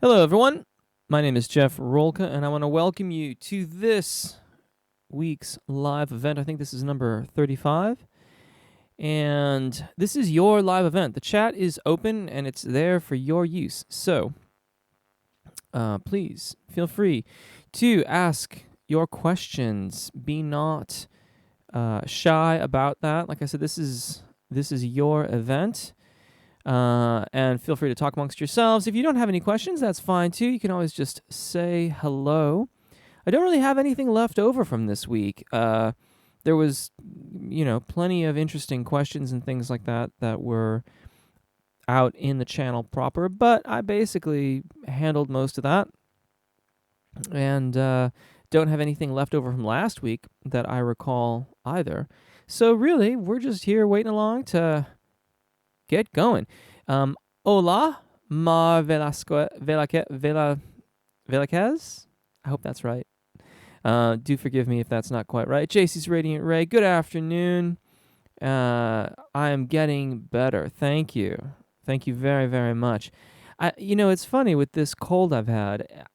Hello, everyone. My name is Jeff Rolka, and I want to welcome you to this week's live event. I think this is number 35. And this is your live event. The chat is open and it's there for your use. So please feel free to ask your questions. Be not shy about that. Like I said, this is your event. And feel free to talk amongst yourselves. If you don't have any questions, that's fine too. You can always just say hello. I don't really have anything left over from this week. There was, plenty of interesting questions and things like that that were out in the channel proper, but I basically handled most of that and don't have anything left over from last week that I recall either. So really, we're just here waiting along to get going. Hola, Mar Velazquez. I hope that's right. Do forgive me if that's not quite right. JC's Radiant Ray, good afternoon. I am getting better. Thank you. Thank you very, very much. It's funny with this cold I've had.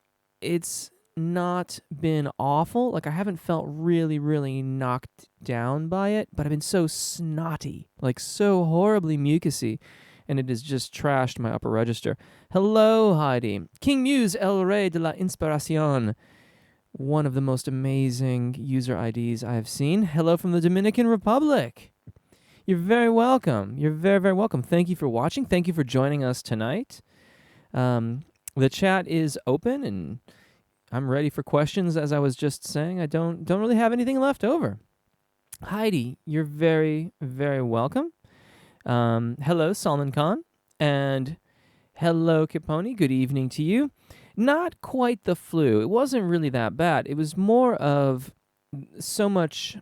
It's not been awful. Like, I haven't felt really, really knocked down by it, but I've been so snotty, like so horribly mucusy, and it has just trashed my upper register. Hello, Heidi. King Muse, El Rey de la Inspiración. One of the most amazing user IDs I have seen. Hello from the Dominican Republic. You're very welcome. You're very, very welcome. Thank you for watching. Thank you for joining us tonight. The chat is open, and I'm ready for questions. As I was just saying, I don't really have anything left over. Heidi, you're very, very welcome. Hello, Salman Khan, and hello, Kiponi. Good evening to you. Not quite the flu. It wasn't really that bad. It was more of so much.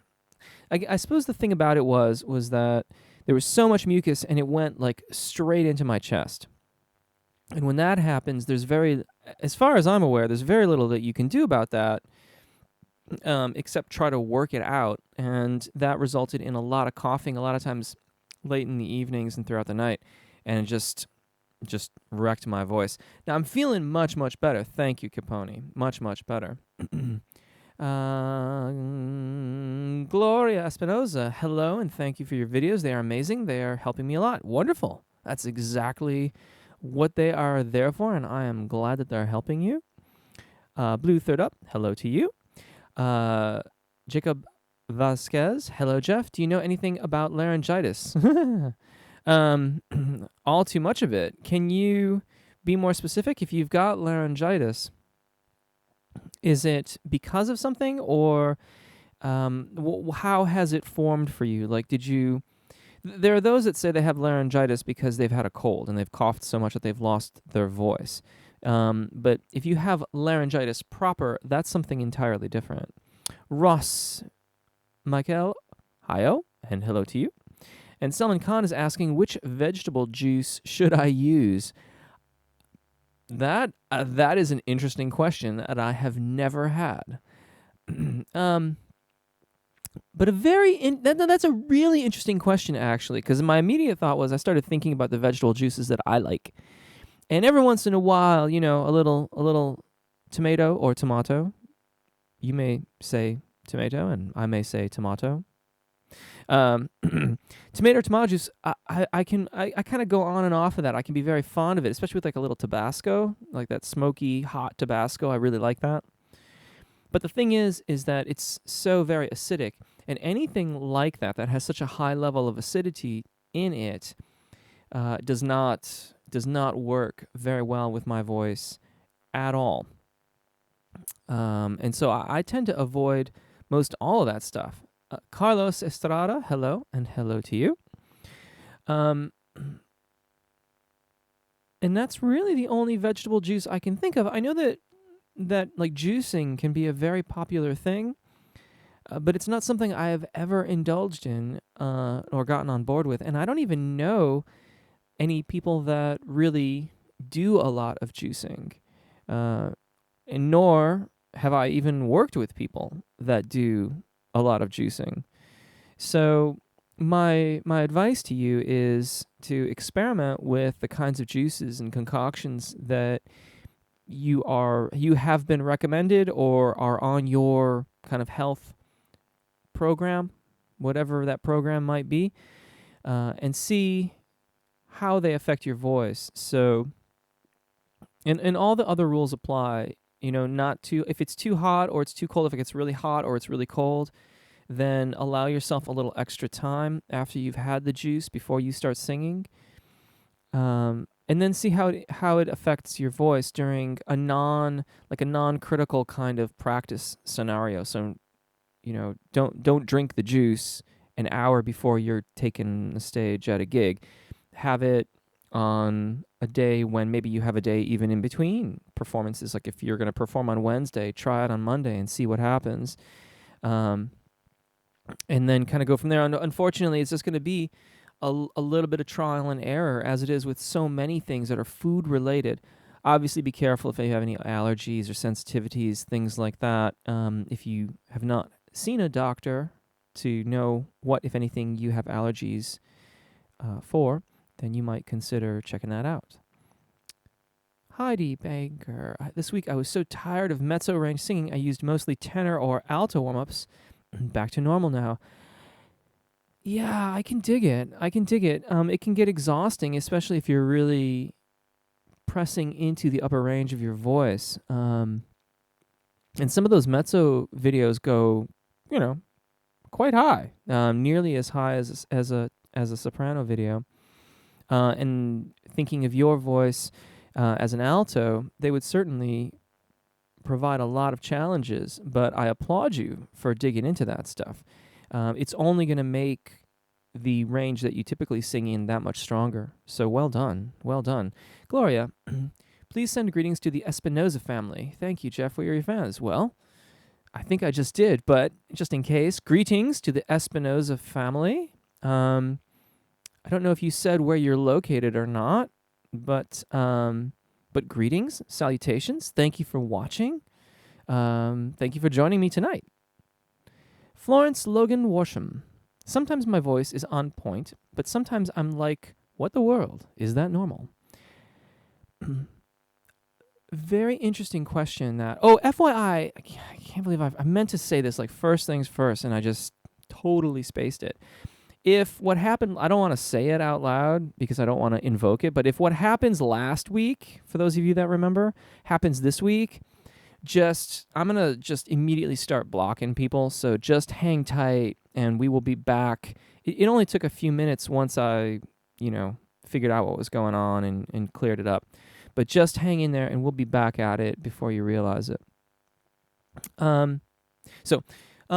I suppose the thing about it was that there was so much mucus, and it went like straight into my chest. And when that happens, as far as I'm aware, there's very little that you can do about that, except try to work it out. And that resulted in a lot of coughing, a lot of times late in the evenings and throughout the night, and it just wrecked my voice. Now I'm feeling much, much better. Thank you, Capone. Much, much better. Gloria Espinoza, hello, and thank you for your videos. They are amazing. They are helping me a lot. Wonderful. That's exactly what they are there for, and I am glad that they're helping you. Blue Third Up, hello to you. Jacob Vasquez, hello, Jeff. Do you know anything about laryngitis? All too much of it. Can you be more specific? If you've got laryngitis, is it because of something, or how has it formed for you? Like, there are those that say they have laryngitis because they've had a cold and they've coughed so much that they've lost their voice. But if you have laryngitis proper, that's something entirely different. Ross, Michael, hi-oh, and hello to you. And Selman Khan is asking, which vegetable juice should I use? That is an interesting question that I have never had. But that's a really interesting question, actually, because my immediate thought was I started thinking about the vegetable juices that I like. And every once in a while, a little tomato or tomato. You may say tomato, and I may say tomato. Tomato or tomato juice, I kind of go on and off of that. I can be very fond of it, especially with like a little Tabasco, like that smoky, hot Tabasco. I really like that. But the thing is that it's so very acidic, and anything like that has such a high level of acidity in it does not work very well with my voice at all. And so I tend to avoid most all of that stuff. Carlos Estrada, hello, and hello to you. And that's really the only vegetable juice I can think of. I know that like juicing can be a very popular thing, but it's not something I have ever indulged in or gotten on board with. And I don't even know any people that really do a lot of juicing, and nor have I even worked with people that do a lot of juicing. So my advice to you is to experiment with the kinds of juices and concoctions that you have been recommended or are on your kind of health program, whatever that program might be, and see how they affect your voice. So, and all the other rules apply. Not too, if it's too hot or it's too cold, if it gets really hot or it's really cold, then allow yourself a little extra time after you've had the juice before you start singing. And then see how it affects your voice during a non-critical kind of practice scenario. So, don't drink the juice an hour before you're taking the stage at a gig. Have it on a day when maybe you have a day even in between performances. Like if you're going to perform on Wednesday, try it on Monday and see what happens. And then kind of go from there. Unfortunately, it's just going to be a little bit of trial and error, as it is with so many things that are food related. Obviously, be careful if you have any allergies or sensitivities, things like that. If you have not seen a doctor to know what, if anything, you have allergies for, then you might consider checking that out. Heidi Baker. This week I was so tired of mezzo range singing, I used mostly tenor or alto warm-ups. Back to normal now. Yeah, I can dig it. It can get exhausting, especially if you're really pressing into the upper range of your voice. And some of those mezzo videos go, quite high, nearly as high as a soprano video. And thinking of your voice as an alto, they would certainly provide a lot of challenges, but I applaud you for digging into that stuff. It's only going to make the range that you typically sing in that much stronger. So well done. Gloria, please send greetings to the Espinoza family. Thank you, Jeff. We are your fans. Well, I think I just did, but just in case, greetings to the Espinoza family. I don't know if you said where you're located or not, but greetings, salutations. Thank you for watching. Thank you for joining me tonight. Florence Logan Worsham. Sometimes my voice is on point, but sometimes I'm like, what the world? Is that normal? Very interesting question that. Oh, FYI, I can't believe I meant to say this like first things first, and I just totally spaced it. If what happened, I don't want to say it out loud because I don't want to invoke it, but if what happens last week, for those of you that remember, happens this week, I'm going to just immediately start blocking people. So just hang tight and we will be back. It only took a few minutes once I, figured out what was going on and cleared it up. But just hang in there and we'll be back at it before you realize it.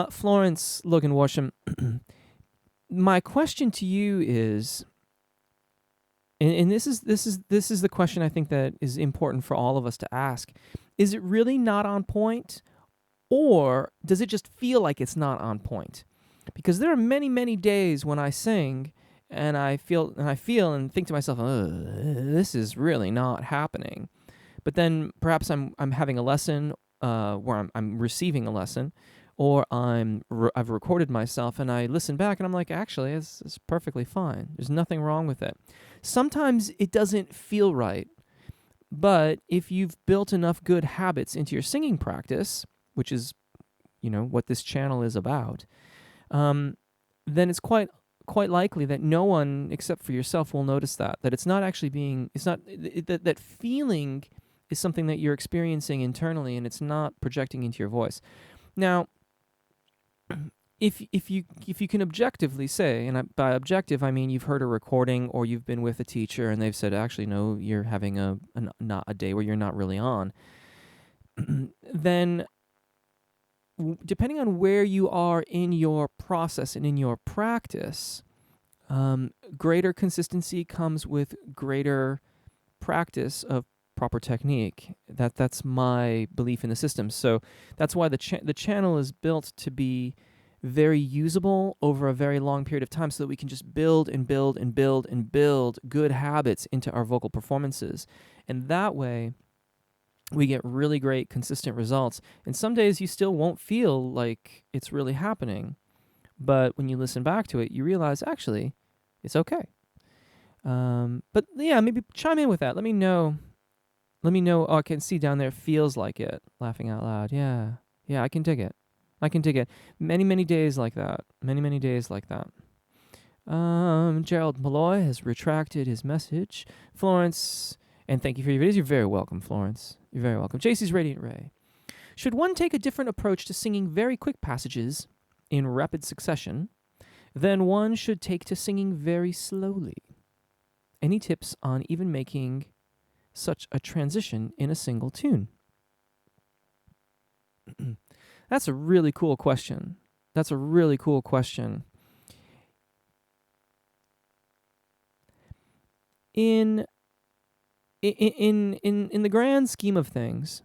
Florence Logan Worsham, my question to you is, and this is the question I think that is important for all of us to ask. Is it really not on point, or does it just feel like it's not on point? Because there are many, many days when I sing and I feel and think to myself, this is really not happening. But then perhaps I'm having a lesson where I'm receiving a lesson, or I've recorded myself and I listen back and I'm like, actually, it's perfectly fine. There's nothing wrong with it. Sometimes it doesn't feel right. But if you've built enough good habits into your singing practice, which is, what this channel is about, then it's quite likely that no one except for yourself will notice that it's not actually that feeling is something that you're experiencing internally and it's not projecting into your voice. Now, if you can objectively say, and by objective I mean you've heard a recording or you've been with a teacher and they've said, actually, no, you're having not a day where you're not really on, then depending on where you are in your process and in your practice, greater consistency comes with greater practice of proper technique. That's my belief in the system. So that's why the channel is built to be very usable over a very long period of time, so that we can just build and build and build and build good habits into our vocal performances. And that way, we get really great, consistent results. And some days you still won't feel like it's really happening. But when you listen back to it, you realize, actually, it's okay. But yeah, maybe chime in with that. Let me know Let me know. Oh, I can see down there. Feels like it. Laughing out loud. Yeah. Yeah, I can dig it. I can dig it. Many, many days like that. Many, many days like that. Gerald Malloy has retracted his message. Florence, and thank you for your videos. You're very welcome, Florence. You're very welcome. JC's Radiant Ray. Should one take a different approach to singing very quick passages in rapid succession than one should take to singing very slowly? Any tips on even making such a transition in a single tune? That's a really cool question. That's a really cool question. In the grand scheme of things,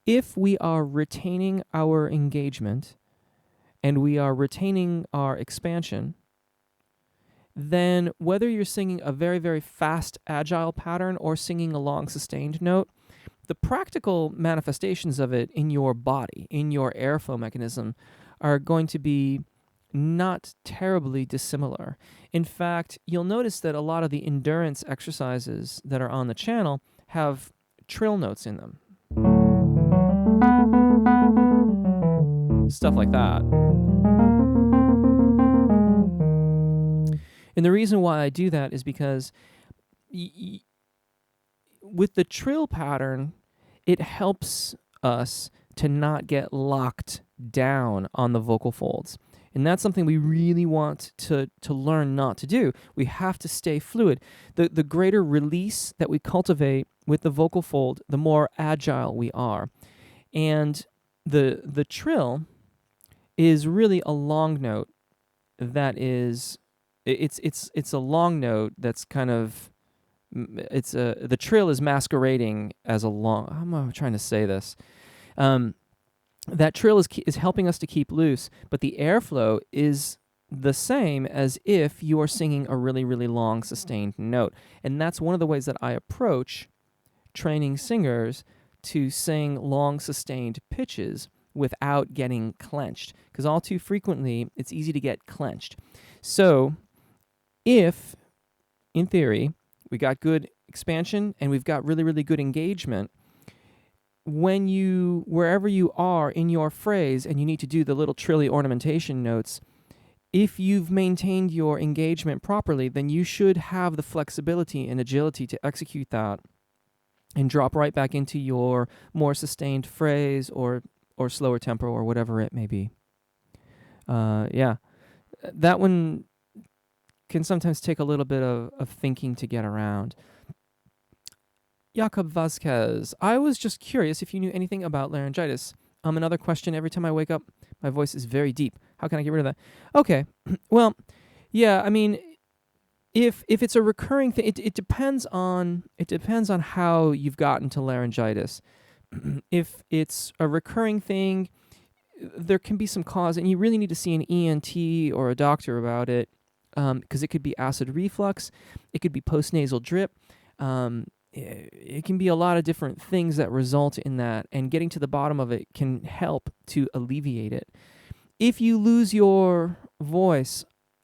if we are retaining our engagement and we are retaining our expansion, then whether you're singing a very, very fast, agile pattern or singing a long, sustained note, the practical manifestations of it in your body, in your airflow mechanism, are going to be not terribly dissimilar. In fact, you'll notice that a lot of the endurance exercises that are on the channel have trill notes in them. Stuff like that. And the reason why I do that is because with the trill pattern, it helps us to not get locked down on the vocal folds. And that's something we really want to learn not to do. We have to stay fluid. The greater release that we cultivate with the vocal fold, the more agile we are. And the trill is really a long note that is, it's a long note that's kind of, the trill is masquerading as a long, how am I trying to say this? That trill is helping us to keep loose, but the airflow is the same as if you are singing a really, really long sustained note. And that's one of the ways that I approach training singers to sing long sustained pitches without getting clenched, because all too frequently it's easy to get clenched. So if, in theory, we got good expansion and we've got really, really good engagement, when wherever you are in your phrase and you need to do the little trilly ornamentation notes, if you've maintained your engagement properly, then you should have the flexibility and agility to execute that and drop right back into your more sustained phrase or slower tempo or whatever it may be. Yeah, that one can sometimes take a little bit of thinking to get around. Jakob Vasquez, I was just curious if you knew anything about laryngitis. Another question, every time I wake up, my voice is very deep. How can I get rid of that? Okay, well, yeah, I mean, if it's a recurring thing, it depends on how you've gotten to laryngitis. If it's a recurring thing, there can be some cause, and you really need to see an ENT or a doctor about it, because it could be acid reflux, it could be postnasal drip, it can be a lot of different things that result in that, and getting to the bottom of it can help to alleviate it. If you lose your voice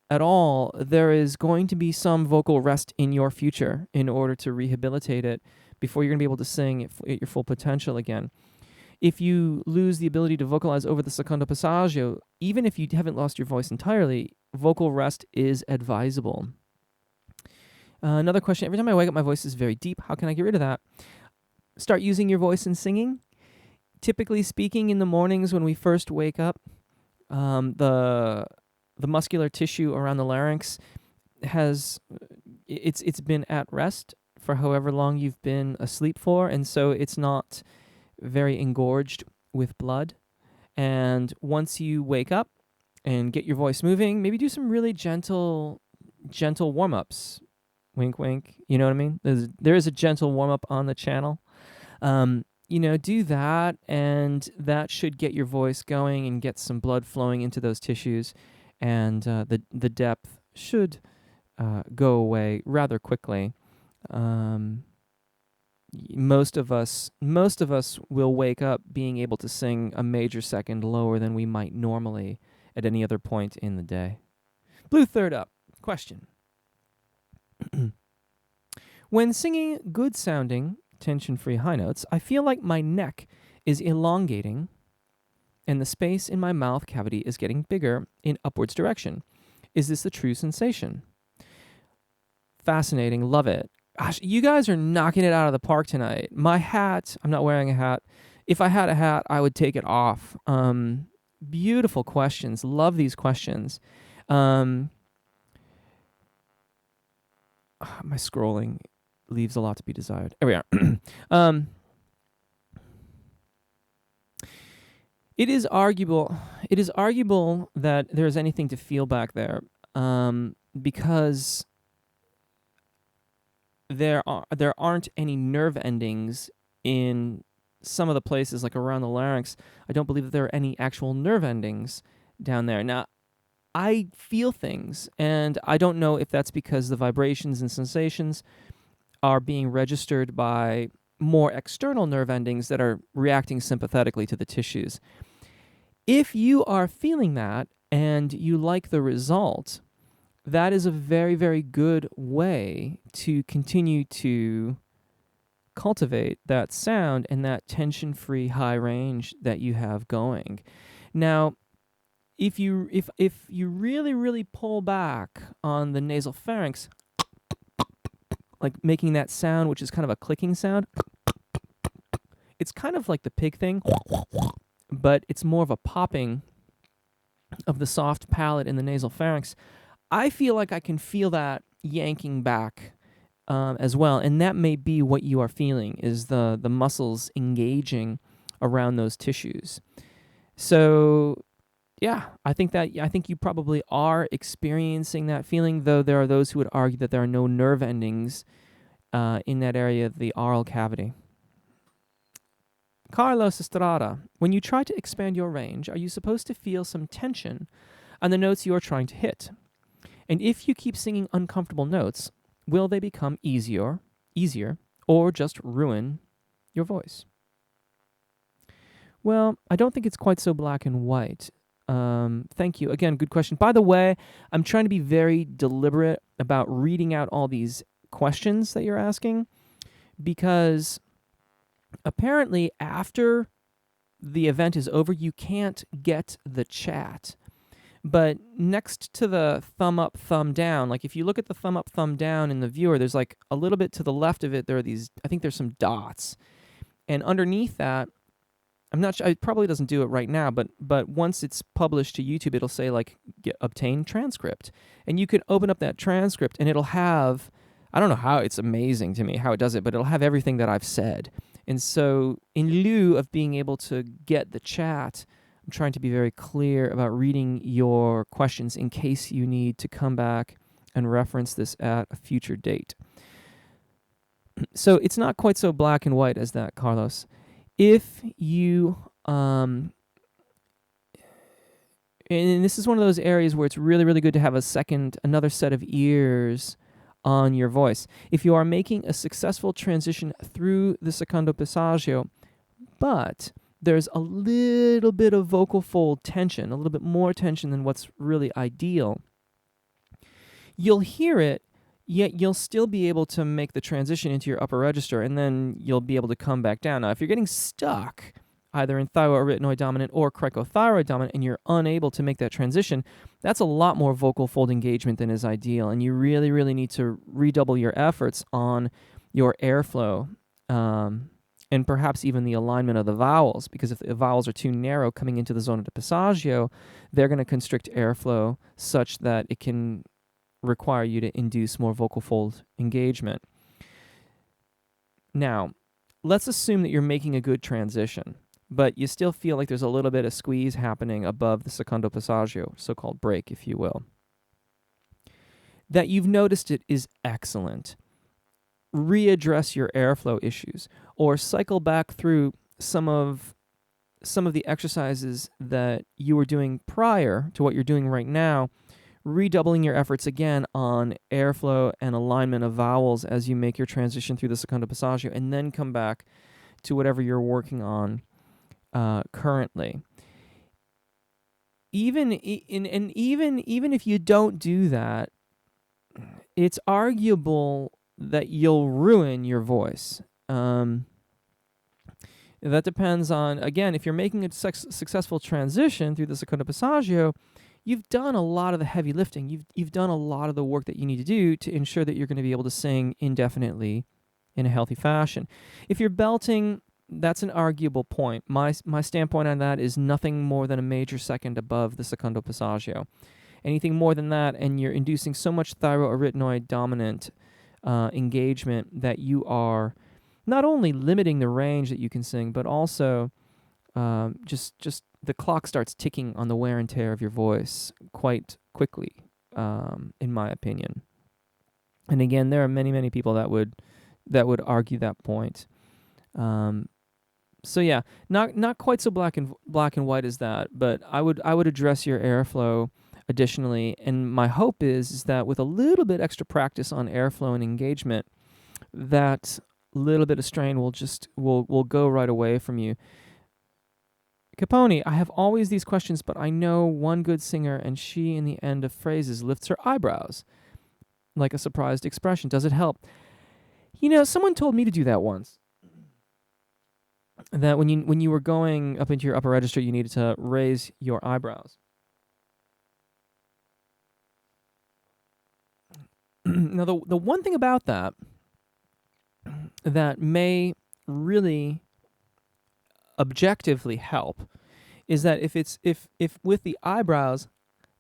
at all, there is going to be some vocal rest in your future in order to rehabilitate it before you're going to be able to sing at your full potential again. If you lose the ability to vocalize over the secondo passaggio, even if you haven't lost your voice entirely, vocal rest is advisable. Another question, every time I wake up, my voice is very deep. How can I get rid of that? Start using your voice in singing. Typically speaking, in the mornings when we first wake up, the muscular tissue around the larynx it's been at rest for however long you've been asleep for, and so it's not very engorged with blood. And once you wake up and get your voice moving, maybe do some really gentle warm-ups. Wink, wink. You know what I mean? There is a gentle warm-up on the channel. Do that, and that should get your voice going and get some blood flowing into those tissues, and the depth should go away rather quickly. Most of us will wake up being able to sing a major second lower than we might normally at any other point in the day. Blue third up. Question. When singing good-sounding tension-free high notes, I feel like my neck is elongating and the space in my mouth cavity is getting bigger in upwards direction. Is this the true sensation? Fascinating. Love it. Gosh, you guys are knocking it out of the park tonight. My hat, I'm not wearing a hat. If I had a hat, I would take it off. Beautiful questions. Love these questions. My scrolling leaves a lot to be desired. There we are. It is arguable that there is anything to feel back there, because there aren't any nerve endings in some of the places, like around the larynx. I don't believe that there are any actual nerve endings down there. Now, I feel things, and I don't know if that's because the vibrations and sensations are being registered by more external nerve endings that are reacting sympathetically to the tissues. If you are feeling that and you like the result, that is a very, very good way to continue to cultivate that sound and that tension-free high range that you have going. Now, if you really, really pull back on the nasal pharynx, like making that sound, which is kind of a clicking sound, it's kind of like the pig thing, but it's more of a popping of the soft palate in the nasal pharynx. I feel like I can feel that yanking back as well, and that may be what you are feeling, is the muscles engaging around those tissues. So, yeah, I think you probably are experiencing that feeling, though there are those who would argue that there are no nerve endings in that area of the oral cavity. Carlos Estrada, when you try to expand your range, are you supposed to feel some tension on the notes you are trying to hit? And if you keep singing uncomfortable notes, will they become easier, or just ruin your voice? Well, I don't think it's quite so black and white. Thank you. Again, good question. By the way, I'm trying to be very deliberate about reading out all these questions that you're asking, because apparently after the event is over, you can't get the chat. But next to the thumb up, thumb down, like if you look at the thumb up, thumb down in the viewer, there's like a little bit to the left of it, there are these, I think there's some dots. And underneath that, I'm not sure, it probably doesn't do it right now, but once it's published to YouTube, it'll say like, obtain transcript. And you can open up that transcript and it'll have, I don't know how, it's amazing to me how it does it, but it'll have everything that I've said. And so in lieu of being able to get the chat, I'm trying to be very clear about reading your questions in case you need to come back and reference this at a future date. So it's not quite so black and white as that, Carlos. If you, and this is one of those areas where it's really, really good to have another set of ears on your voice. If you are making a successful transition through the secondo passaggio, but there's a little bit of vocal fold tension, a little bit more tension than what's really ideal, you'll hear it, yet you'll still be able to make the transition into your upper register, and then you'll be able to come back down. Now, if you're getting stuck either in thyroarytenoid dominant or cricothyroid dominant, and you're unable to make that transition, that's a lot more vocal fold engagement than is ideal, and you really, really need to redouble your efforts on your airflow, and perhaps even the alignment of the vowels, because if the vowels are too narrow coming into the zona di passaggio, they're going to constrict airflow such that it can require you to induce more vocal fold engagement. Now, let's assume that you're making a good transition, but you still feel like there's a little bit of squeeze happening above the secondo passaggio, so-called break, if you will. That you've noticed it is excellent. Readdress your airflow issues, or cycle back through some of the exercises that you were doing prior to what you're doing right now, redoubling your efforts again on airflow and alignment of vowels as you make your transition through the secondo passaggio, and then come back to whatever you're working on currently. Even if you don't do that, it's arguable that you'll ruin your voice. That depends on, again, if you're making a successful transition through the secondo passaggio, you've done a lot of the heavy lifting. You've done a lot of the work that you need to do to ensure that you're going to be able to sing indefinitely in a healthy fashion. If you're belting, that's an arguable point. My standpoint on that is nothing more than a major second above the secondo passaggio. Anything more than that, and you're inducing so much thyroarytenoid dominant engagement that you are not only limiting the range that you can sing, but also just the clock starts ticking on the wear and tear of your voice quite quickly, in my opinion. And again, there are many people that would argue that point. So yeah, not quite so black and white as that, but I would address your airflow additionally, and my hope is that with a little bit extra practice on airflow and engagement, that little bit of strain will go right away from you. Capone, I have always these questions, but I know one good singer, and she, in the end of phrases, lifts her eyebrows like a surprised expression. Does it help? Someone told me to do that once. That when you were going up into your upper register, you needed to raise your eyebrows. Now, the one thing about that may really objectively help is that if with the eyebrows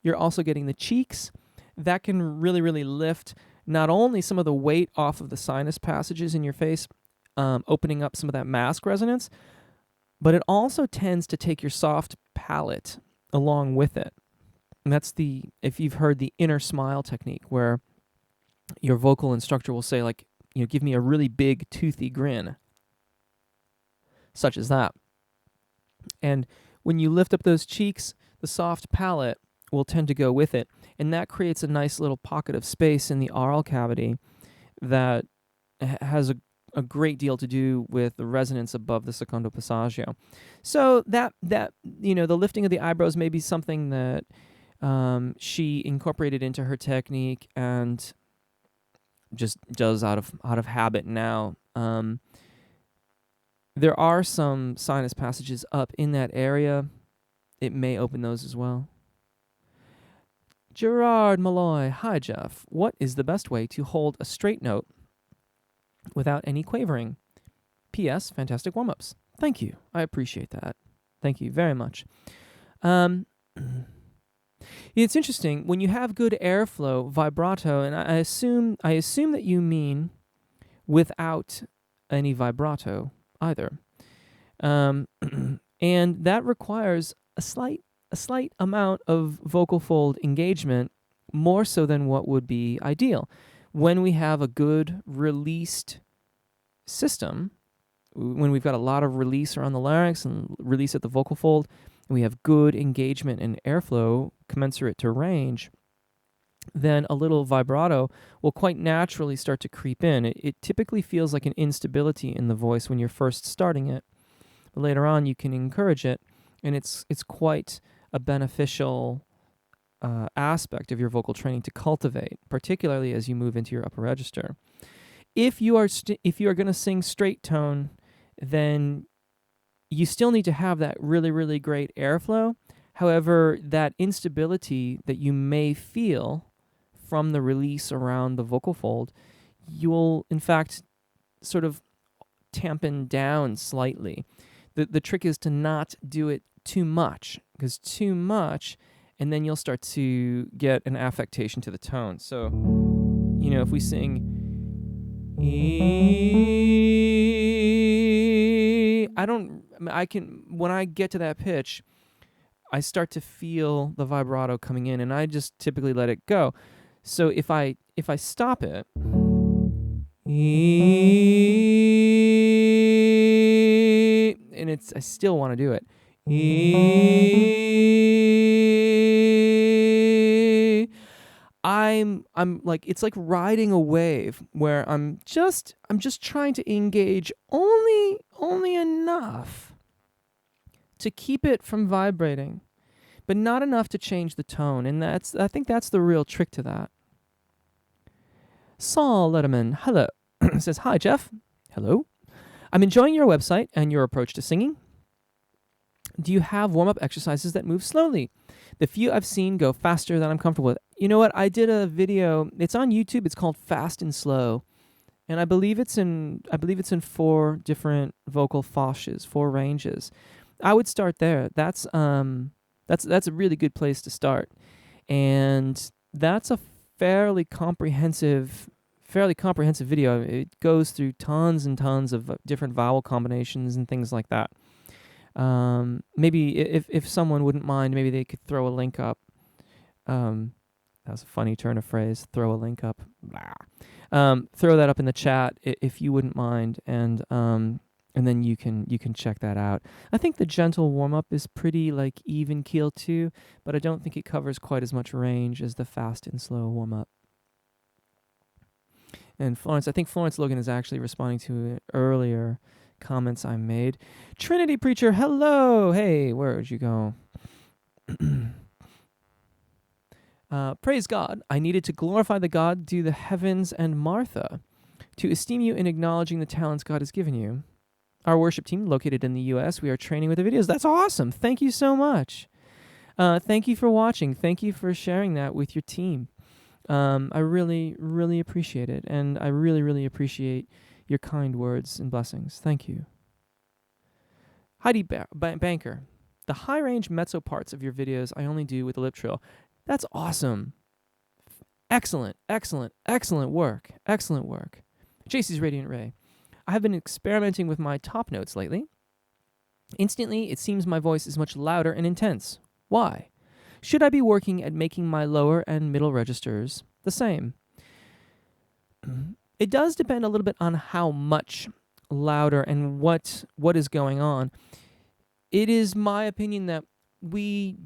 you're also getting the cheeks, that can really lift not only some of the weight off of the sinus passages in your face, opening up some of that mask resonance, but it also tends to take your soft palate along with it. And that's if you've heard the inner smile technique, where your vocal instructor will say, like, give me a really big toothy grin, such as that. And when you lift up those cheeks, the soft palate will tend to go with it, and that creates a nice little pocket of space in the oral cavity that has a great deal to do with the resonance above the secondo passaggio. So that the lifting of the eyebrows may be something that she incorporated into her technique and just does out of habit now. There are some sinus passages up in that area. It may open those as well. Gerard Malloy, hi Jeff. What is the best way to hold a straight note without any quavering? P.S. Fantastic warm-ups. Thank you. I appreciate that. Thank you very much. It's interesting when you have good airflow, vibrato, and I assume that you mean without any vibrato either, and that requires a slight amount of vocal fold engagement, more so than what would be ideal. When we have a good released system, when we've got a lot of release around the larynx and release at the vocal fold, and we have good engagement and airflow commensurate to range, then a little vibrato will quite naturally start to creep in. It typically feels like an instability in the voice when you're first starting it, but later on you can encourage it, and it's quite a beneficial aspect of your vocal training to cultivate, particularly as you move into your upper register. If you are going to sing straight tone, then you still need to have that really great airflow. However, that instability that you may feel from the release around the vocal fold, you'll in fact sort of tampen down slightly. The trick is to not do it too much, because too much, and then you'll start to get an affectation to the tone. So, if we sing, when I get to that pitch, I start to feel the vibrato coming in, and I just typically let it go. So if I stop it, and I still want to do it, I'm like, it's like riding a wave where I'm just trying to engage only enough to keep it from vibrating, but not enough to change the tone. And I think that's the real trick to that. Saul Letterman, hello, says, hi, Jeff. Hello. I'm enjoying your website and your approach to singing. Do you have warm-up exercises that move slowly? The few I've seen go faster than I'm comfortable with. You know what? I did a video. It's on YouTube. It's called Fast and Slow, and I believe it's in 4 different vocal fascias, 4 ranges. I would start there. That's a really good place to start, and that's a fairly comprehensive video. It goes through tons and tons of different vowel combinations and things like that. Maybe if someone wouldn't mind, maybe they could throw a link up. That was a funny turn of phrase. Throw a link up. Throw that up in the chat if you wouldn't mind, and then you can check that out. I think the gentle warm up is pretty like even keel too, but I don't think it covers quite as much range as the fast and slow warm up. And I think Florence Logan is actually responding to earlier comments I made. Trinity Preacher, hello. Hey, where'd you go? Praise God. I needed to glorify the God due the heavens and Martha, to esteem you in acknowledging the talents God has given you. Our worship team, located in the U.S., we are training with the videos. That's awesome. Thank you so much. Thank you for watching. Thank you for sharing that with your team. I really, really appreciate it, and I really, really appreciate your kind words and blessings. Thank you. Heidi Banker, the high-range mezzo parts of your videos I only do with the lip trill. That's awesome. Excellent, excellent, excellent work. Excellent work. JC's Radiant Ray. I have been experimenting with my top notes lately. Instantly, it seems my voice is much louder and intense. Why? Should I be working at making my lower and middle registers the same? It does depend a little bit on how much louder and what is going on. It is my opinion that we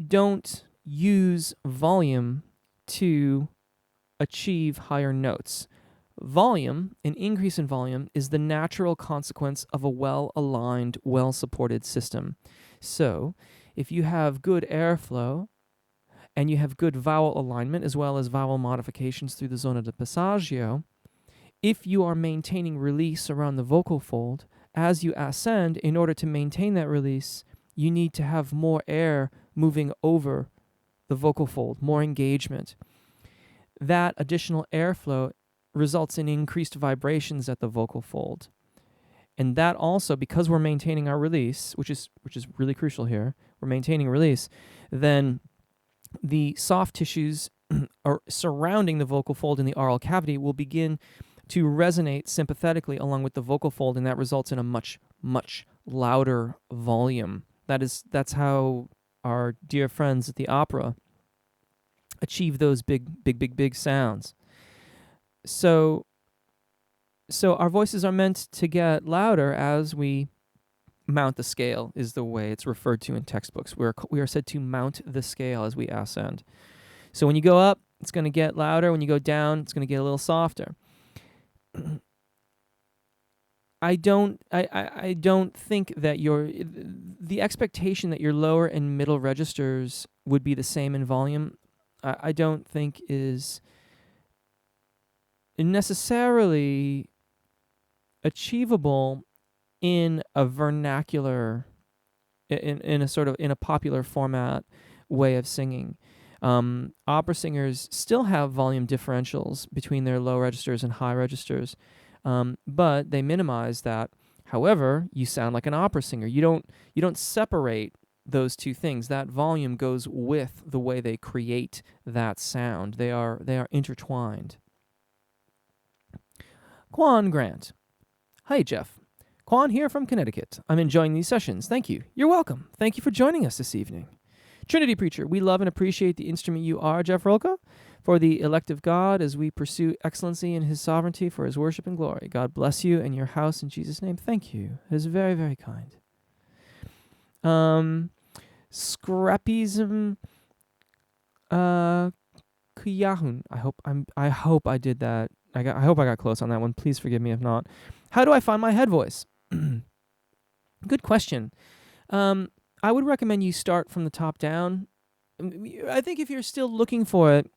don't use volume to achieve higher notes. Volume, an increase in volume, is the natural consequence of a well-aligned, well-supported system. So, if you have good airflow and you have good vowel alignment as well as vowel modifications through the zona de passaggio, if you are maintaining release around the vocal fold, as you ascend, in order to maintain that release, you need to have more air moving over the vocal fold, more engagement. That additional airflow results in increased vibrations at the vocal fold. And that also, because we're maintaining our release, which is really crucial here, we're maintaining release, then the soft tissues surrounding the vocal fold in the oral cavity will begin to resonate sympathetically along with the vocal fold, and that results in a much, much louder volume. That's how our dear friends at the opera achieve those big sounds. So our voices are meant to get louder as we mount the scale, is the way it's referred to in textbooks. We are said to mount the scale as we ascend. So when you go up, it's going to get louder. When you go down, it's going to get a little softer. I don't think that the expectation that your lower and middle registers would be the same in volume, I don't think is necessarily achievable in a vernacular, in a popular format way of singing. Opera singers still have volume differentials between their low registers and high registers, but they minimize that. However, you sound like an opera singer. You don't separate those two things. That volume goes with the way they create that sound. They are intertwined. Quan Grant. Hi, Jeff. Quan here from Connecticut. I'm enjoying these sessions. Thank you. You're welcome. Thank you for joining us this evening. Trinity Preacher, we love and appreciate the instrument you are, Jeff Rolka, for the elect of God as we pursue excellency in his sovereignty for his worship and glory. God bless you and your house in Jesus' name. Thank you. It is very, very kind. Scrappyism Kuyahun. I hope I did that. I hope I got close on that one. Please forgive me if not. How do I find my head voice? Good question. I would recommend you start from the top down. I think if you're still looking for it,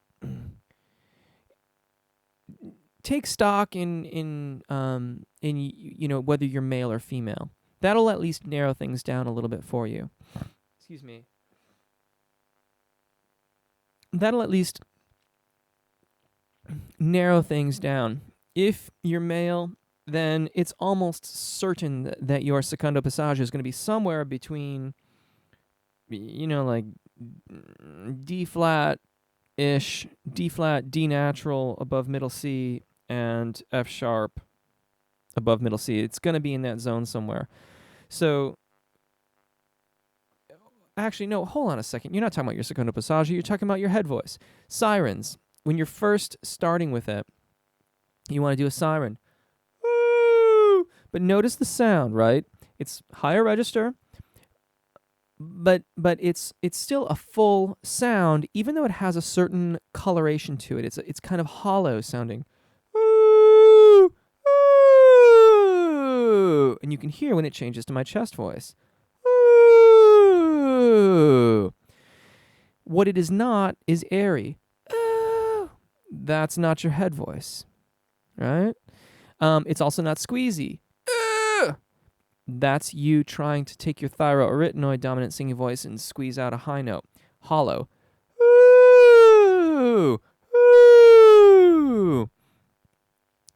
take stock in whether you're male or female. That'll at least narrow things down a little bit for you. Excuse me. That'll at least narrow things down. If you're male, then it's almost certain that your secondo passaggio is going to be somewhere between, like D flat ish, D flat, D natural above middle C, and F sharp above middle C. It's going to be in that zone somewhere. So, actually, no, hold on a second. You're not talking about your secondo passaggio. You're talking about your head voice. Sirens. When you're first starting with it, you want to do a siren. Woo! But notice the sound, right? It's higher register, but it's still a full sound, even though it has a certain coloration to it. It's kind of hollow sounding. Woo! Woo! And you can hear when it changes to my chest voice. Woo! What it is not is airy. That's not your head voice, right? It's also not squeezy. That's you trying to take your thyroarytenoid dominant singing voice and squeeze out a high note. Hollow.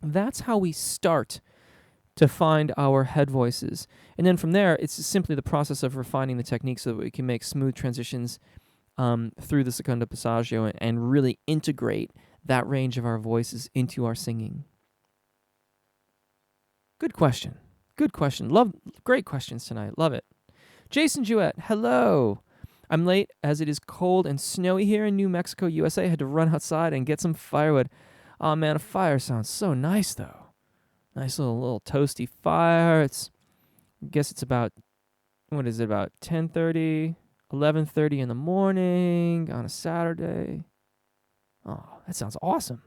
That's how we start to find our head voices. And then from there, it's simply the process of refining the technique so that we can make smooth transitions through the secondo passaggio and really integrate that range of our voices into our singing. Good question. Good question. Great questions tonight. Love it. Jason Jewett, hello. I'm late as it is cold and snowy here in New Mexico, USA. I had to run outside and get some firewood. Oh man, a fire sounds so nice though. Nice little toasty fire. I guess it's about 10:30, 11:30 in the morning on a Saturday. Oh, that sounds awesome.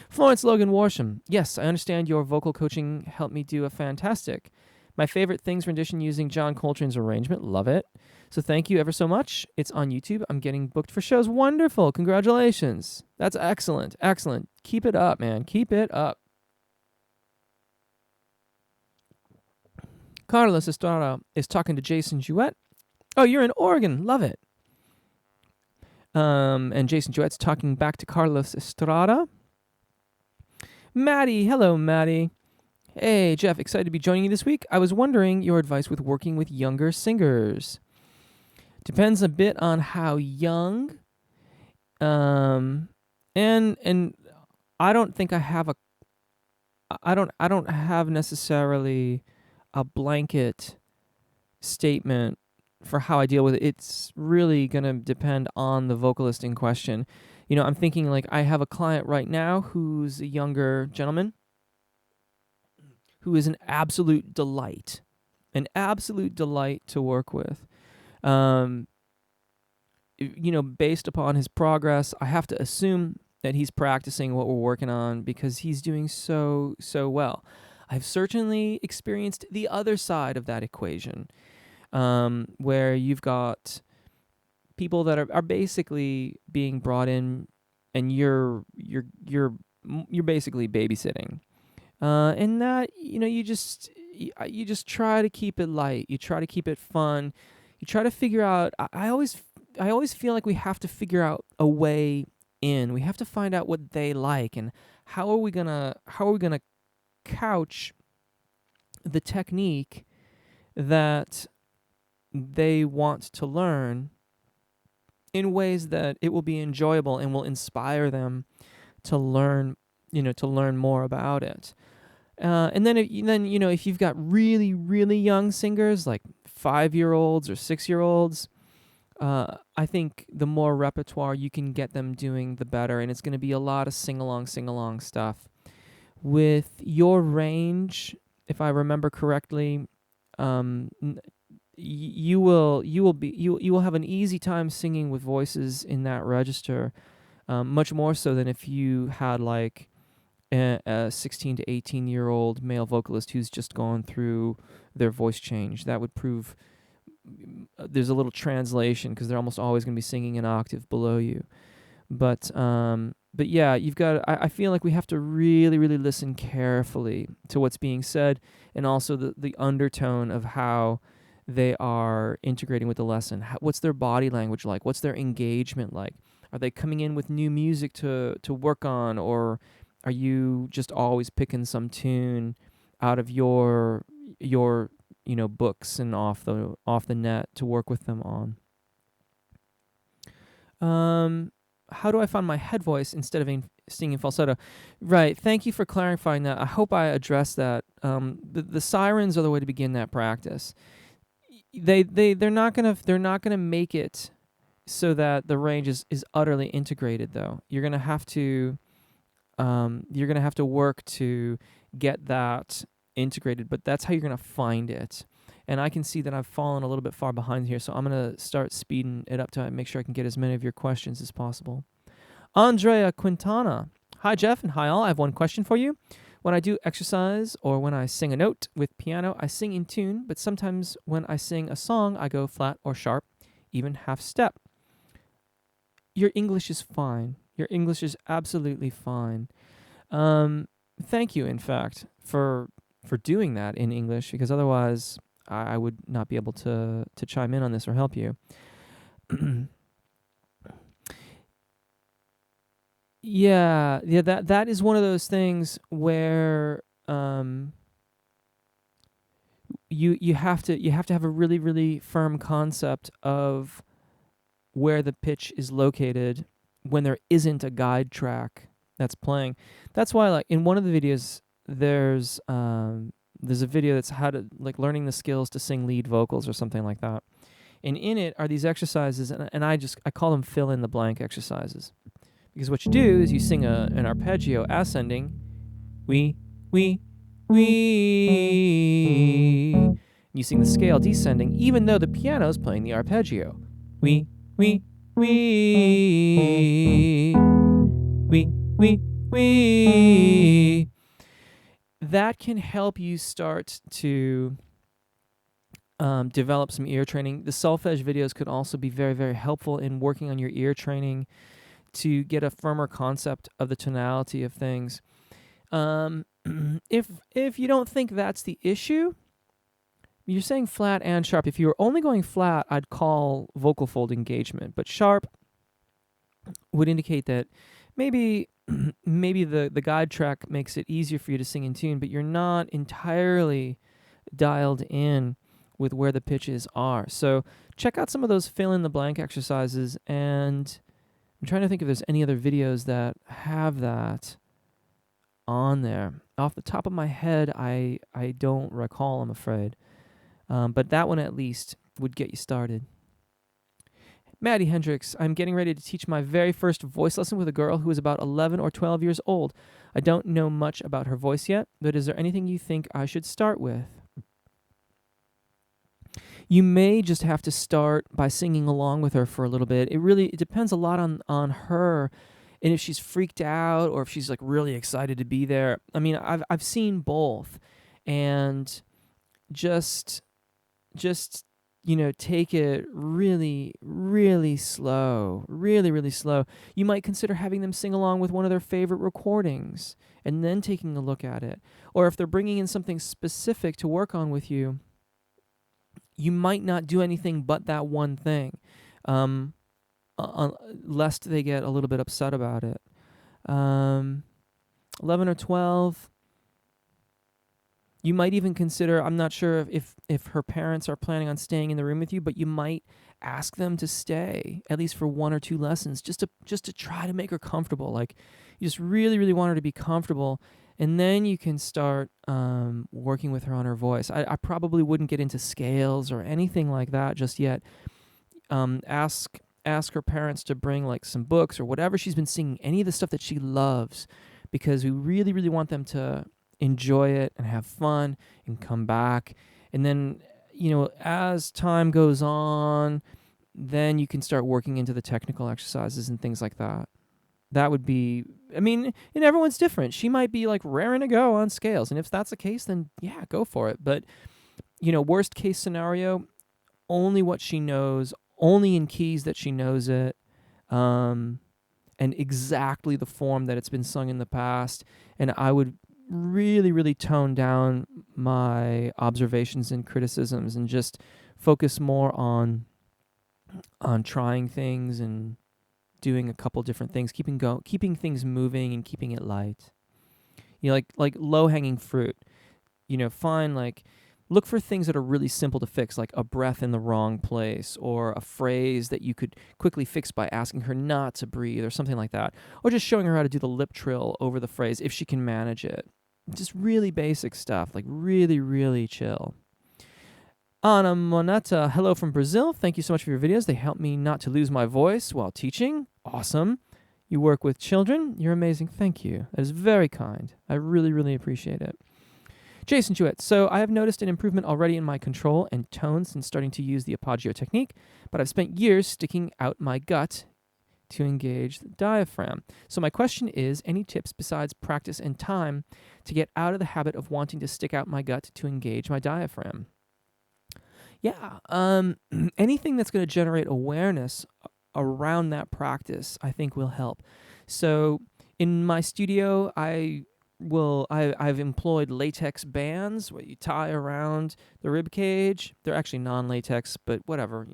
Florence Logan Warsham. Yes, I understand your vocal coaching helped me do a fantastic. My favorite things rendition using John Coltrane's arrangement. Love it. So thank you ever so much. It's on YouTube. I'm getting booked for shows. Wonderful. Congratulations. That's excellent. Excellent. Keep it up, man. Keep it up. Carlos Estrada is talking to Jason Jewett. Oh, you're in Oregon. Love it. And Jason Jewett's talking back to Carlos Estrada. Maddie. Hello, Maddie. Hey, Jeff. Excited to be joining you this week. I was wondering your advice with working with younger singers. Depends a bit on how young. And I don't think I have I don't have necessarily a blanket statement for how I deal with it. It's really going to depend on the vocalist in question. I'm thinking like I have a client right now who's a younger gentleman who is an absolute delight to work with. Based upon his progress, I have to assume that he's practicing what we're working on because he's doing so well. I've certainly experienced the other side of that equation, where you've got people that are basically being brought in, and you're basically babysitting, and that you just try to keep it light, you try to keep it fun, you try to figure out. I always feel like we have to figure out a way in. We have to find out what they like and how are we gonna couch the technique that they want to learn in ways that it will be enjoyable and will inspire them to learn more about it. And then if you've got really, really young singers like 5-year-olds or 6-year-olds, I think the more repertoire you can get them doing, the better. And it's going to be a lot of sing-along stuff. With your range, if I remember correctly, you will have an easy time singing with voices in that register, much more so than if you had like a 16 to 18-year-old male vocalist who's just gone through their voice change. That would prove there's a little translation because they're almost always going to be singing an octave below you. But but yeah, you've got. I feel like we have to really, really listen carefully to what's being said, and also the undertone of how they are integrating with the lesson. What's their body language like? What's their engagement like? Are they coming in with new music to work on, or are you just always picking some tune out of your books and off the net to work with them on? How do I find my head voice instead of singing falsetto? Right. Thank you for clarifying that. I hope I addressed that. The sirens are the way to begin that practice. They're not gonna make it so that the range is utterly integrated, though. You're gonna have to work to get that integrated, but that's how you're gonna find it. And I can see that I've fallen a little bit far behind here, so I'm gonna start speeding it up to make sure I can get as many of your questions as possible. Andrea Quintana. Hi, Jeff, and hi, all. I have one question for you. When I do exercise or when I sing a note with piano, I sing in tune, but sometimes when I sing a song, I go flat or sharp, even half step. Your English is fine. Your English is absolutely fine. Thank you, in fact, for doing that in English, because otherwise I would not be able to chime in on this or help you. Yeah, that is one of those things where you have to have a really, really firm concept of where the pitch is located when there isn't a guide track that's playing. That's why, like, in one of the videos, there's a video that's how to, like, learning the skills to sing lead vocals or something like that. And in it are these exercises, and I call them fill in the blank exercises. Because what you do is you sing an arpeggio ascending, we, we. You sing the scale descending, even though the piano's playing the arpeggio. We, we. That can help you start to develop some ear training. The solfege videos could also be very, very helpful in working on your ear training to get a firmer concept of the tonality of things. If you don't think that's the issue, you're saying flat and sharp. If you were only going flat, I'd call vocal fold engagement, but sharp would indicate that maybe the guide track makes it easier for you to sing in tune, but you're not entirely dialed in with where the pitches are. So check out some of those fill in the blank exercises, and I'm trying to think if there's any other videos that have that on there. Off the top of my head, I don't recall, I'm afraid. But that one at least would get you started. Maddie Hendricks, I'm getting ready to teach my very first voice lesson with a girl who is about 11 or 12 years old. I don't know much about her voice yet, but is there anything you think I should start with? You may just have to start by singing along with her for a little bit. It depends a lot on her, and if she's freaked out or if she's like really excited to be there. I mean, I've seen both, and just take it really, really slow, really, really slow. You might consider having them sing along with one of their favorite recordings and then taking a look at it. Or if they're bringing in something specific to work on with you, you might not do anything but that one thing, lest they get a little bit upset about it. 11 or 12, you might even consider, I'm not sure if her parents are planning on staying in the room with you, but you might ask them to stay, at least for 1 or 2 lessons, just to try to make her comfortable. Like, you just really, really want her to be comfortable, and then you can start working with her on her voice. I probably wouldn't get into scales or anything like that just yet. Ask her parents to bring like some books or whatever she's been singing, any of the stuff that she loves, because we really, really want them to enjoy it and have fun and come back. And then, as time goes on, then you can start working into the technical exercises and things like that. That would be, and everyone's different. She might be like raring to go on scales. And if that's the case, then yeah, go for it. But, worst case scenario, only what she knows, only in keys that she knows it. And and exactly the form that it's been sung in the past. And I would really, really tone down my observations and criticisms and just focus more on trying things and doing a couple different things, keeping things moving and keeping it light. Like low hanging fruit. Find look for things that are really simple to fix, like a breath in the wrong place or a phrase that you could quickly fix by asking her not to breathe or something like that, or just showing her how to do the lip trill over the phrase if she can manage it. Just really basic stuff, like really, really chill. Ana Moneta, hello from Brazil. Thank you so much for your videos. They help me not to lose my voice while teaching. Awesome. You work with children. You're amazing. Thank you. That is very kind. I really, really appreciate it. Jason Jewett, so I have noticed an improvement already in my control and tone since starting to use the Apagio technique, but I've spent years sticking out my gut to engage the diaphragm. So my question is, any tips besides practice and time to get out of the habit of wanting to stick out my gut to engage my diaphragm? Yeah, anything that's going to generate awareness around that practice, I think will help. So in my studio, I've employed latex bands what you tie around the rib cage. They're actually non-latex, but whatever,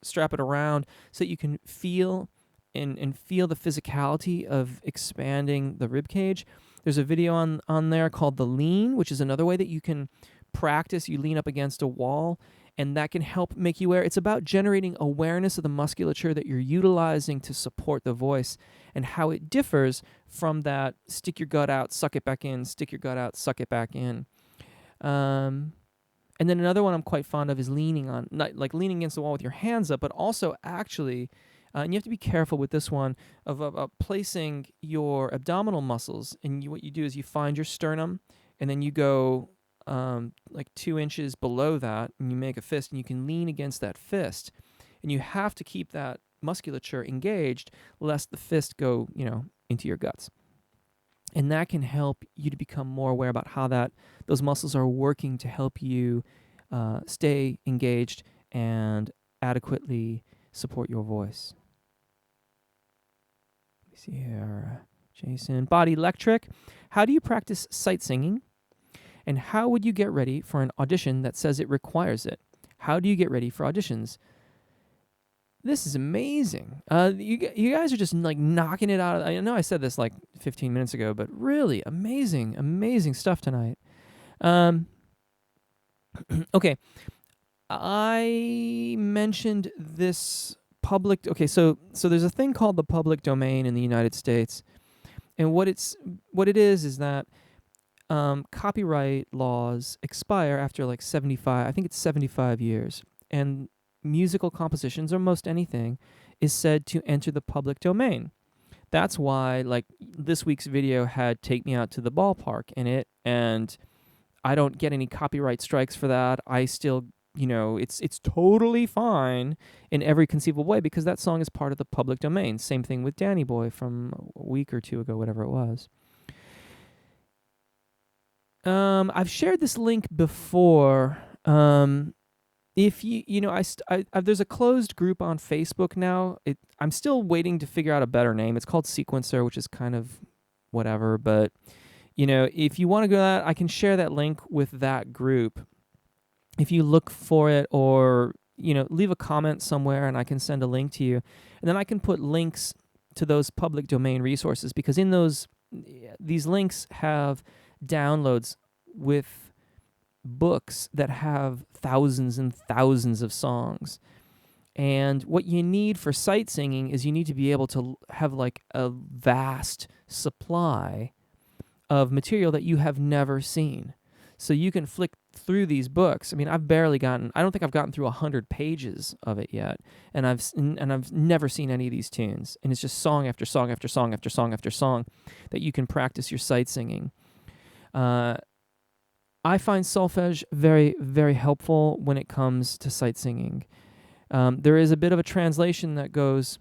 strap it around so that you can feel and feel the physicality of expanding the rib cage. There's a video on there called The Lean, which is another way that you can practice. You lean up against a wall, and that can help make you aware. It's about generating awareness of the musculature that you're utilizing to support the voice and how it differs from that stick your gut out, suck it back in, stick your gut out, suck it back in. And then another one I'm quite fond of is leaning against the wall with your hands up, but also actually, and you have to be careful with this one, of placing your abdominal muscles. And what you do is you find your sternum, and then you go 2 inches below that, and you make a fist, and you can lean against that fist. And you have to keep that musculature engaged lest the fist go, into your guts. And that can help you to become more aware about how those muscles are working to help you stay engaged and adequately support your voice. Let me see here. Jason, Body Electric. How do you practice sight singing? And how would you get ready for an audition that says it requires it? How do you get ready for auditions? This is amazing. You guys are just knocking it out. I know I said this 15 minutes ago, but really amazing stuff tonight. Okay, I mentioned this public. Okay, so there's a thing called the public domain in the United States, and what it is that copyright laws expire after 75. I think it's 75 years, and musical compositions, or most anything, is said to enter the public domain. That's why this week's video had "Take Me Out to the Ballpark" in it, and I don't get any copyright strikes for that. I still, it's totally fine in every conceivable way because that song is part of the public domain. Same thing with Danny Boy from a week or two ago, whatever it was. I've shared this link before. If there's a closed group on Facebook now. I'm still waiting to figure out a better name. It's called Sequencer, which is kind of whatever. But if you want to go to that, I can share that link with that group. If you look for it, or leave a comment somewhere, and I can send a link to you, and then I can put links to those public domain resources, because in these links have downloads with books that have thousands and thousands of songs. And what you need for sight singing is you need to be able to have a vast supply of material that you have never seen. So you can flick through these books. I mean, I don't think I've gotten through 100 pages of it yet. And I've never seen any of these tunes. And it's just song after song after song after song after song that you can practice your sight singing. I find solfege very, very helpful when it comes to sight singing. There is a bit of a translation that goes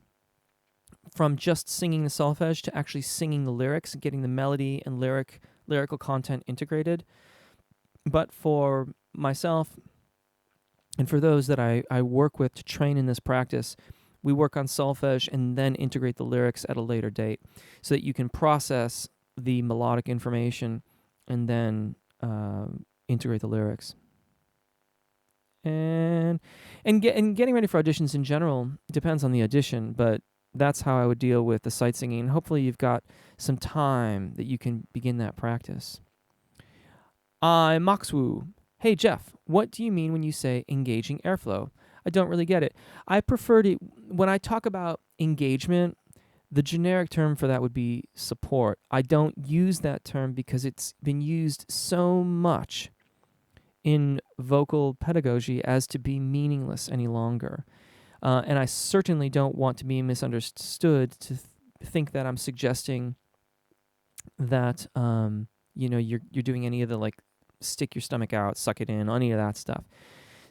from just singing the solfege to actually singing the lyrics and getting the melody and lyrical content integrated. But for myself and for those that I work with to train in this practice, We work on solfege and then integrate the lyrics at a later date so that you can process the melodic information and then integrate the lyrics. And getting ready for auditions in general depends on the audition, but that's how I would deal with the sight singing. And hopefully you've got some time that you can begin that practice. Moxwoo. Hey, Jeff, what do you mean when you say engaging airflow? I don't really get it. I prefer to, when I talk about engagement, the generic term for that would be support. I don't use that term because it's been used so much in vocal pedagogy as to be meaningless any longer. And I certainly don't want to be misunderstood to think that I'm suggesting that you're doing any of the like stick your stomach out, suck it in, any of that stuff.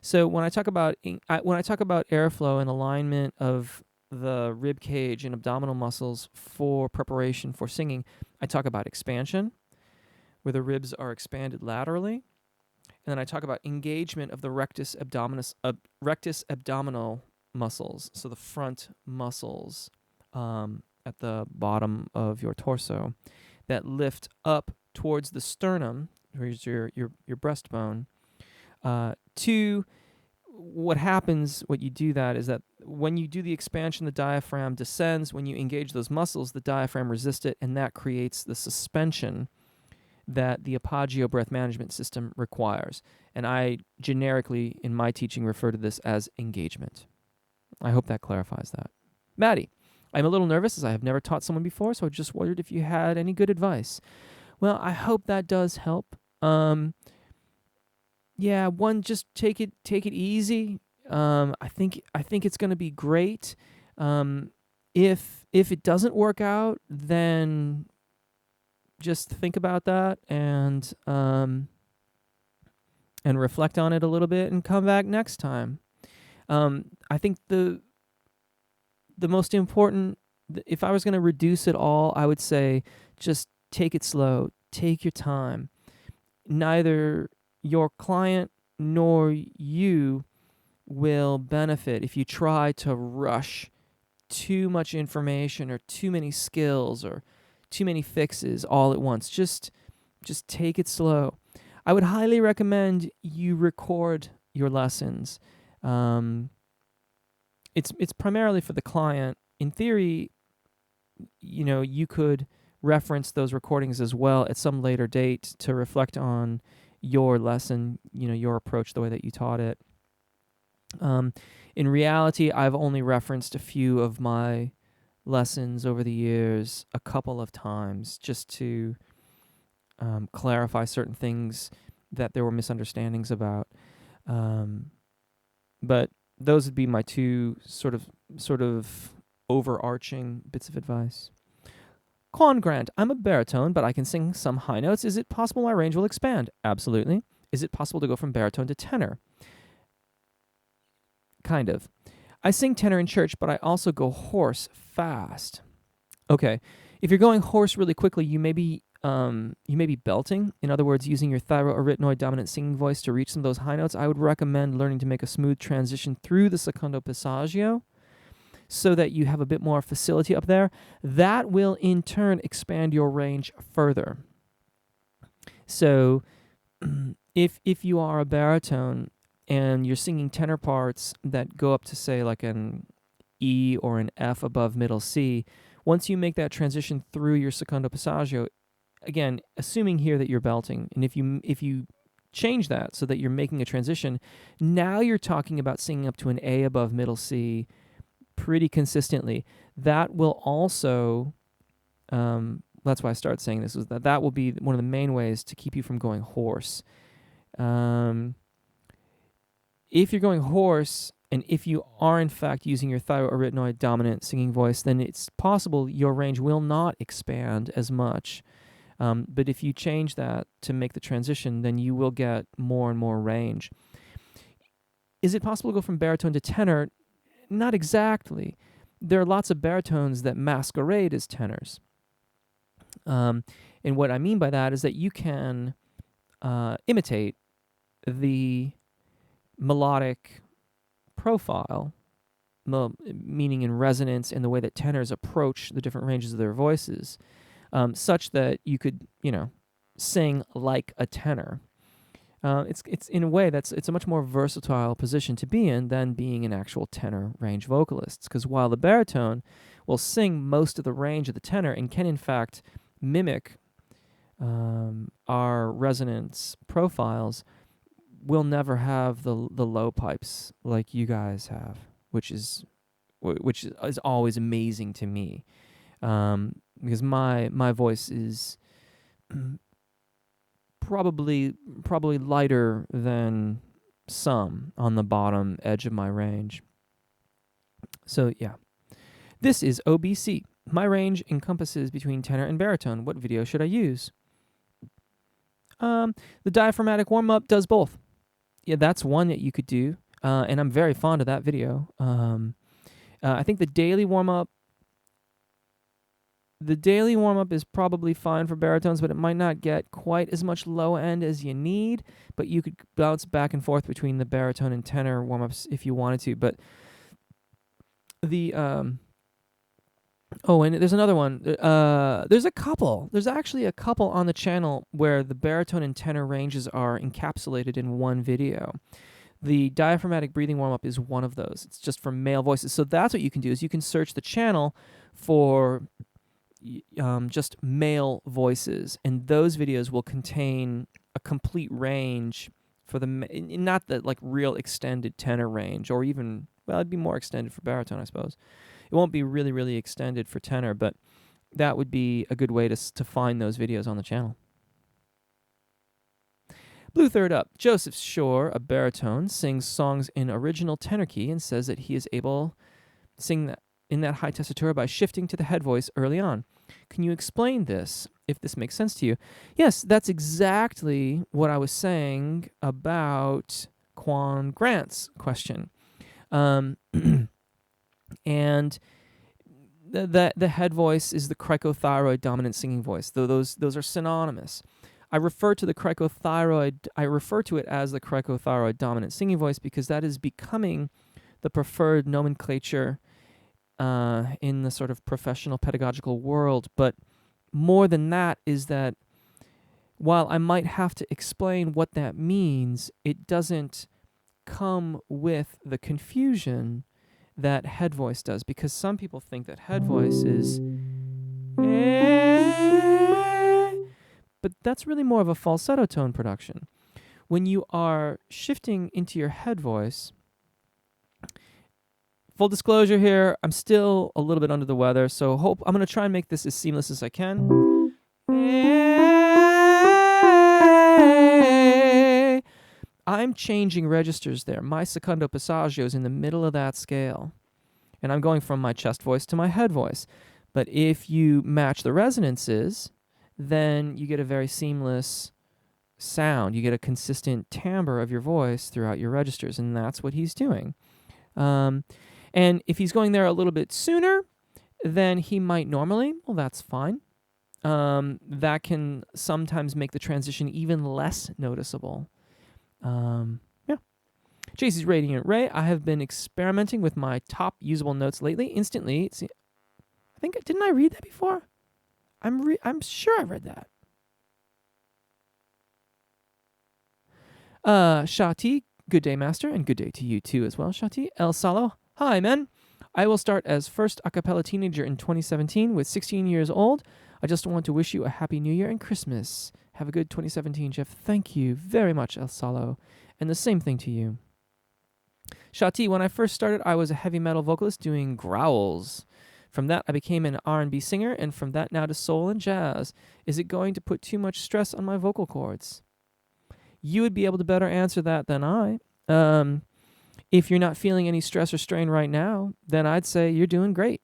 So when I talk about airflow and alignment of the rib cage and abdominal muscles for preparation for singing, I talk about expansion, where the ribs are expanded laterally, and then I talk about engagement of the rectus abdominal muscles, so the front muscles at the bottom of your torso that lift up towards the sternum, where's your breastbone. What you do that is that when you do the expansion, the diaphragm descends. When you engage those muscles, the diaphragm resists it, and that creates the suspension that the Apagio breath management system requires. And I generically, in my teaching, refer to this as engagement. I hope that clarifies that. Maddie, I'm a little nervous as I have never taught someone before, so I just wondered if you had any good advice. Well, I hope that does help. Just take it easy. I think it's going to be great. If it doesn't work out, then just think about that and reflect on it a little bit and come back next time. I think the most important, if I was going to reduce it all, I would say just take it slow, take your time. Neither your client nor you will benefit if you try to rush too much information or too many skills or too many fixes all at once. Just take it slow. I would highly recommend you record your lessons. It's primarily for the client. In theory, you could reference those recordings as well at some later date to reflect on your lesson, your approach, the way that you taught it. In reality, I've only referenced a few of my lessons over the years a couple of times just to clarify certain things that there were misunderstandings about. But those would be my two sort of overarching bits of advice. Quan Grant, I'm a baritone, but I can sing some high notes. Is it possible my range will expand? Absolutely. Is it possible to go from baritone to tenor? Kind of. I sing tenor in church, but I also go hoarse fast. Okay. If you're going hoarse really quickly, you may be belting. In other words, using your thyroarytenoid dominant singing voice to reach some of those high notes. I would recommend learning to make a smooth transition through the secondo passaggio so that you have a bit more facility up there. That will in turn expand your range further. So if you are a baritone and you're singing tenor parts that go up to say like an E or an F above middle C, once you make that transition through your secondo passaggio, again, assuming here that you're belting, and if you change that so that you're making a transition, now you're talking about singing up to an A above middle C pretty consistently. That will also, that's why I started saying this, is that will be one of the main ways to keep you from going hoarse. If you're going hoarse, and if you are in fact using your thyroarytenoid dominant singing voice, then it's possible your range will not expand as much. But if you change that to make the transition, then you will get more and more range. Is it possible to go from baritone to tenor? Not exactly. There are lots of baritones that masquerade as tenors. And what I mean by that is that you can imitate the melodic profile meaning in resonance and the way that tenors approach the different ranges of their voices, such that you could, sing like a tenor. It's in a way it's a much more versatile position to be in than being an actual tenor range vocalist. Because while the baritone will sing most of the range of the tenor and can in fact mimic our resonance profiles, we'll never have the low pipes like you guys have, which is always amazing to me, because my voice is probably lighter than some on the bottom edge of my range. So yeah, this is OBC. My range encompasses between tenor and baritone. What video should I use? The diaphragmatic warm-up does both. Yeah, that's one that you could do, and I'm very fond of that video. I think the daily warm-up is probably fine for baritones, but it might not get quite as much low end as you need, but you could bounce back and forth between the baritone and tenor warm-ups if you wanted to. But the and there's another one. There's actually a couple on the channel where the baritone and tenor ranges are encapsulated in one video. The diaphragmatic breathing warm-up is one of those. It's just for male voices. So that's what you can do, is you can search the channel for just male voices, and those videos will contain a complete range for not the like real extended tenor range, or even, well, it'd be more extended for baritone, I suppose. It won't be really, really extended for tenor, but that would be a good way to find those videos on the channel. Blue Third Up. Joseph Shore, a baritone, sings songs in original tenor key and says that he is able to sing that in that high tessitura by shifting to the head voice early on. Can you explain this, if this makes sense to you? Yes, that's exactly what I was saying about Quan Grant's question. And the head voice is the cricothyroid dominant singing voice. Though those are synonymous. I refer to it as the cricothyroid dominant singing voice because that is becoming the preferred nomenclature in the sort of professional pedagogical world. But more than that is that while I might have to explain what that means, it doesn't come with the confusion that head voice does, because some people think that head voice is but that's really more of a falsetto tone production. When you are shifting into your head voice, full disclosure here, I'm still a little bit under the weather, so I'm going to try and make this as seamless as I can. I'm changing registers there. My secondo passaggio is in the middle of that scale, and I'm going from my chest voice to my head voice. But if you match the resonances, then you get a very seamless sound. You get a consistent timbre of your voice throughout your registers, and that's what he's doing. And if he's going there a little bit sooner than he might normally, well, that's fine. That can sometimes make the transition even less noticeable. Yeah. JC's Radiant Ray. I have been experimenting with my top usable notes lately. Instantly, didn't I read that before? I'm sure I read that. Shati, good day, master, and good day to you too as well, Shati. El Salo, hi, man. I will start as first a cappella teenager in 2017 with 16 years old. I just want to wish you a happy new year and Christmas. Have a good 2017, Jeff. Thank you very much, El Salo. And the same thing to you. Shati, when I first started, I was a heavy metal vocalist doing growls. From that, I became an R&B singer, and from that now to soul and jazz. Is it going to put too much stress on my vocal cords? You would be able to better answer that than I. If you're not feeling any stress or strain right now, then I'd say you're doing great.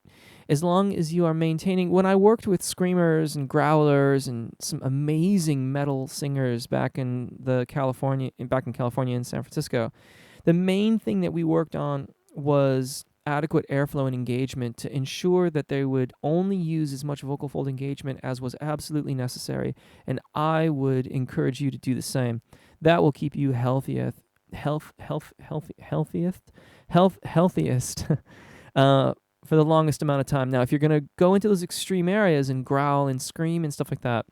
As long as you are maintaining... When I worked with screamers and growlers and some amazing metal singers back in California in San Francisco, the main thing that we worked on was adequate airflow and engagement to ensure that they would only use as much vocal fold engagement as was absolutely necessary, and I would encourage you to do the same. That will keep you healthiest for the longest amount of time. Now, if you're going to go into those extreme areas and growl and scream and stuff like that,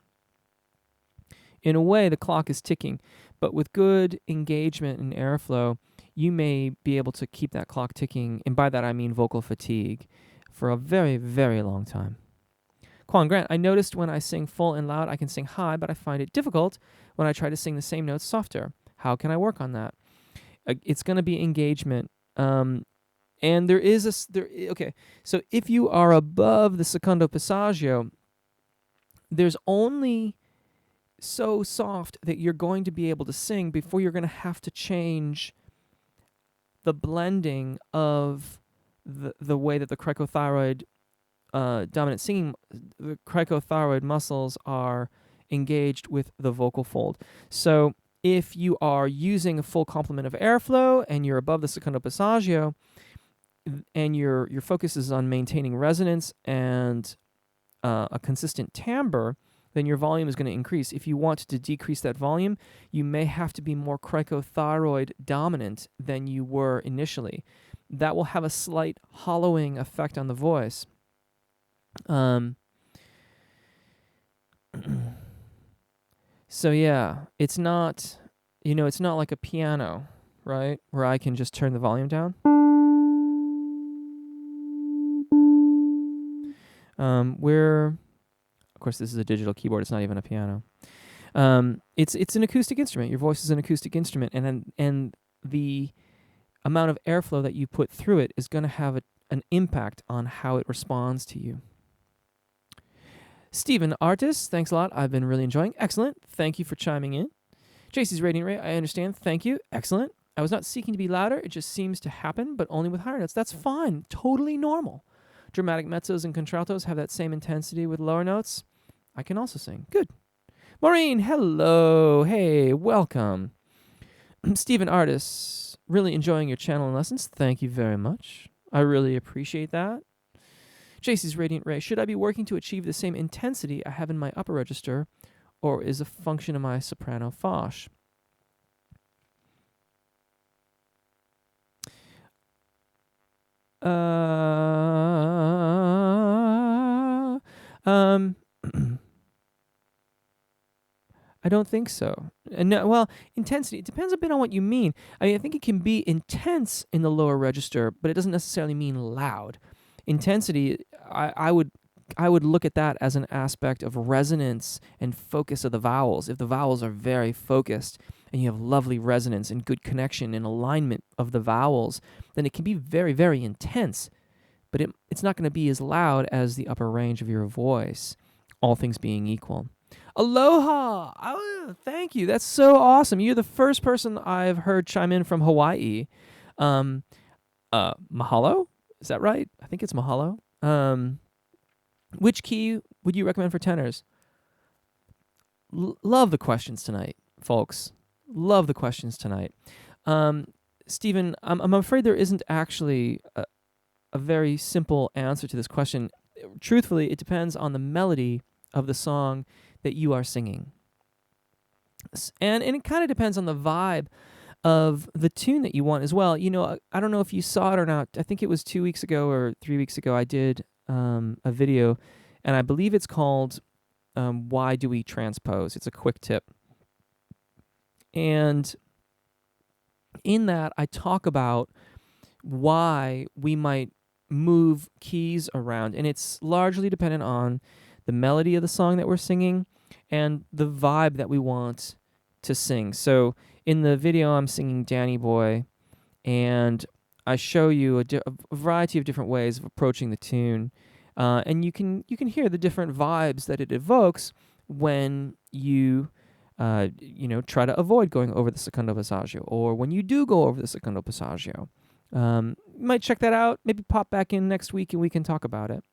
in a way, the clock is ticking. But with good engagement and airflow, you may be able to keep that clock ticking, and by that I mean vocal fatigue, for a very, very long time. Quan Grant, I noticed when I sing full and loud, I can sing high, but I find it difficult when I try to sing the same notes softer. How can I work on that? It's going to be engagement. And there is okay, so if you are above the secondo passaggio, there's only so soft that you're going to be able to sing before you're going to have to change the blending of the way that the cricothyroid dominant singing, the cricothyroid muscles are engaged with the vocal fold. So if you are using a full complement of airflow and you're above the secondo passaggio, and your focus is on maintaining resonance and a consistent timbre, then your volume is going to increase. If you want to decrease that volume, you may have to be more cricothyroid dominant than you were initially. That will have a slight hollowing effect on the voice. So yeah, it's not like a piano, right? Where I can just turn the volume down. Of course, this is a digital keyboard. It's not even a piano. It's an acoustic instrument. Your voice is an acoustic instrument, and the amount of airflow that you put through it is going to have an impact on how it responds to you. Stephen Artis, thanks a lot. I've been really enjoying. Excellent. Thank you for chiming in. JC's Radiant Ray, I understand. Thank you. Excellent. I was not seeking to be louder. It just seems to happen, but only with higher notes. That's fine. Totally normal. Dramatic mezzos and contraltos have that same intensity with lower notes. I can also sing. Good. Maureen, hello. Hey, welcome. Stephen Artis, really enjoying your channel and lessons. Thank you very much. I really appreciate that. JC's Radiant Ray, should I be working to achieve the same intensity I have in my upper register, or is a function of my soprano Foch? I don't think so. No, well, intensity, it depends a bit on what you mean. I mean, I think it can be intense in the lower register, but it doesn't necessarily mean loud. Intensity, I would look at that as an aspect of resonance and focus of the vowels. If the vowels are very focused and you have lovely resonance and good connection and alignment of the vowels, then it can be very, very intense, but it's not going to be as loud as the upper range of your voice, all things being equal. Aloha! Oh, thank you. That's so awesome. You're the first person I've heard chime in from Hawaii. Mahalo? Is that right? I think it's mahalo. Which key would you recommend for tenors? Love the questions tonight, folks. Love the questions tonight. Stephen, I'm afraid there isn't actually a very simple answer to this question. Truthfully, it depends on the melody of the song that you are singing. And it kind of depends on the vibe of the tune that you want as well. You know, I don't know if you saw it or not. I think it was 2 weeks ago or 3 weeks ago I did a video, and I believe it's called Why Do We Transpose? It's a quick tip. And in that, I talk about why we might move keys around, and it's largely dependent on the melody of the song that we're singing and the vibe that we want to sing. So in the video, I'm singing Danny Boy, and I show you a variety of different ways of approaching the tune, and you can hear the different vibes that it evokes when you try to avoid going over the secondo passaggio, or when you do go over the secondo passaggio. You might check that out. Maybe pop back in next week and we can talk about it.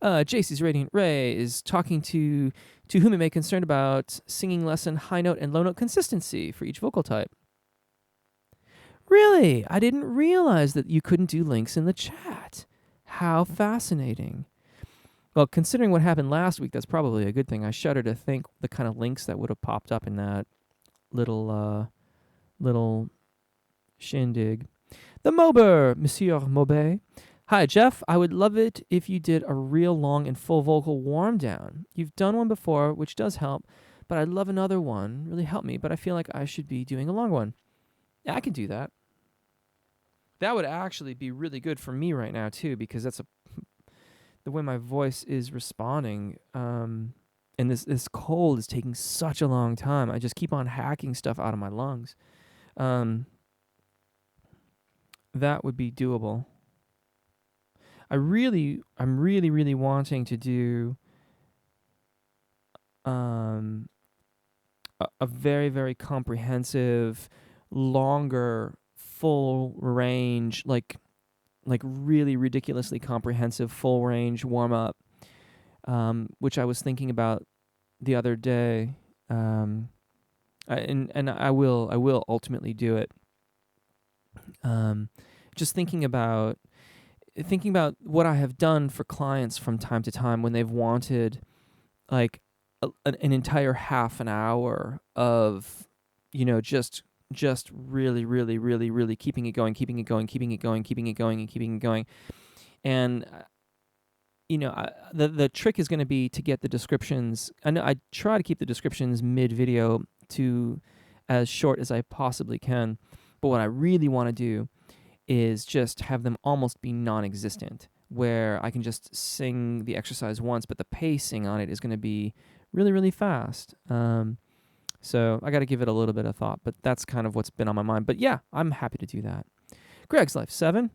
JC's Radiant Ray is talking to whom it may concern about singing lesson high note and low note consistency for each vocal type. Really? I didn't realize that you couldn't do links in the chat. How fascinating. Well, considering what happened last week, that's probably a good thing. I shudder to think the kind of links that would have popped up in that little Shindig. The Mober, Monsieur Maubert. Hi, Jeff. I would love it if you did a real long and full vocal warm down. You've done one before, which does help, but I'd love another one. Really help me, but I feel like I should be doing a long one. Yeah, I can do that. That would actually be really good for me right now, too, because that's the way my voice is responding. And this cold is taking such a long time. I just keep on hacking stuff out of my lungs. That would be doable. I'm really wanting to do a very, very comprehensive, longer, full range, like really ridiculously comprehensive full range warm up, which I was thinking about the other day, and I will ultimately do it. Just thinking about what I have done for clients from time to time when they've wanted like an entire half an hour of, just really keeping it going. And the trick is going to be to get the descriptions. I know I try to keep the descriptions mid video to as short as I possibly can, but what I really want to do is just have them almost be non-existent, where I can just sing the exercise once, but the pacing on it is going to be really, really fast. So I got to give it a little bit of thought, but that's kind of what's been on my mind. But yeah, I'm happy to do that. Greg's Life 7.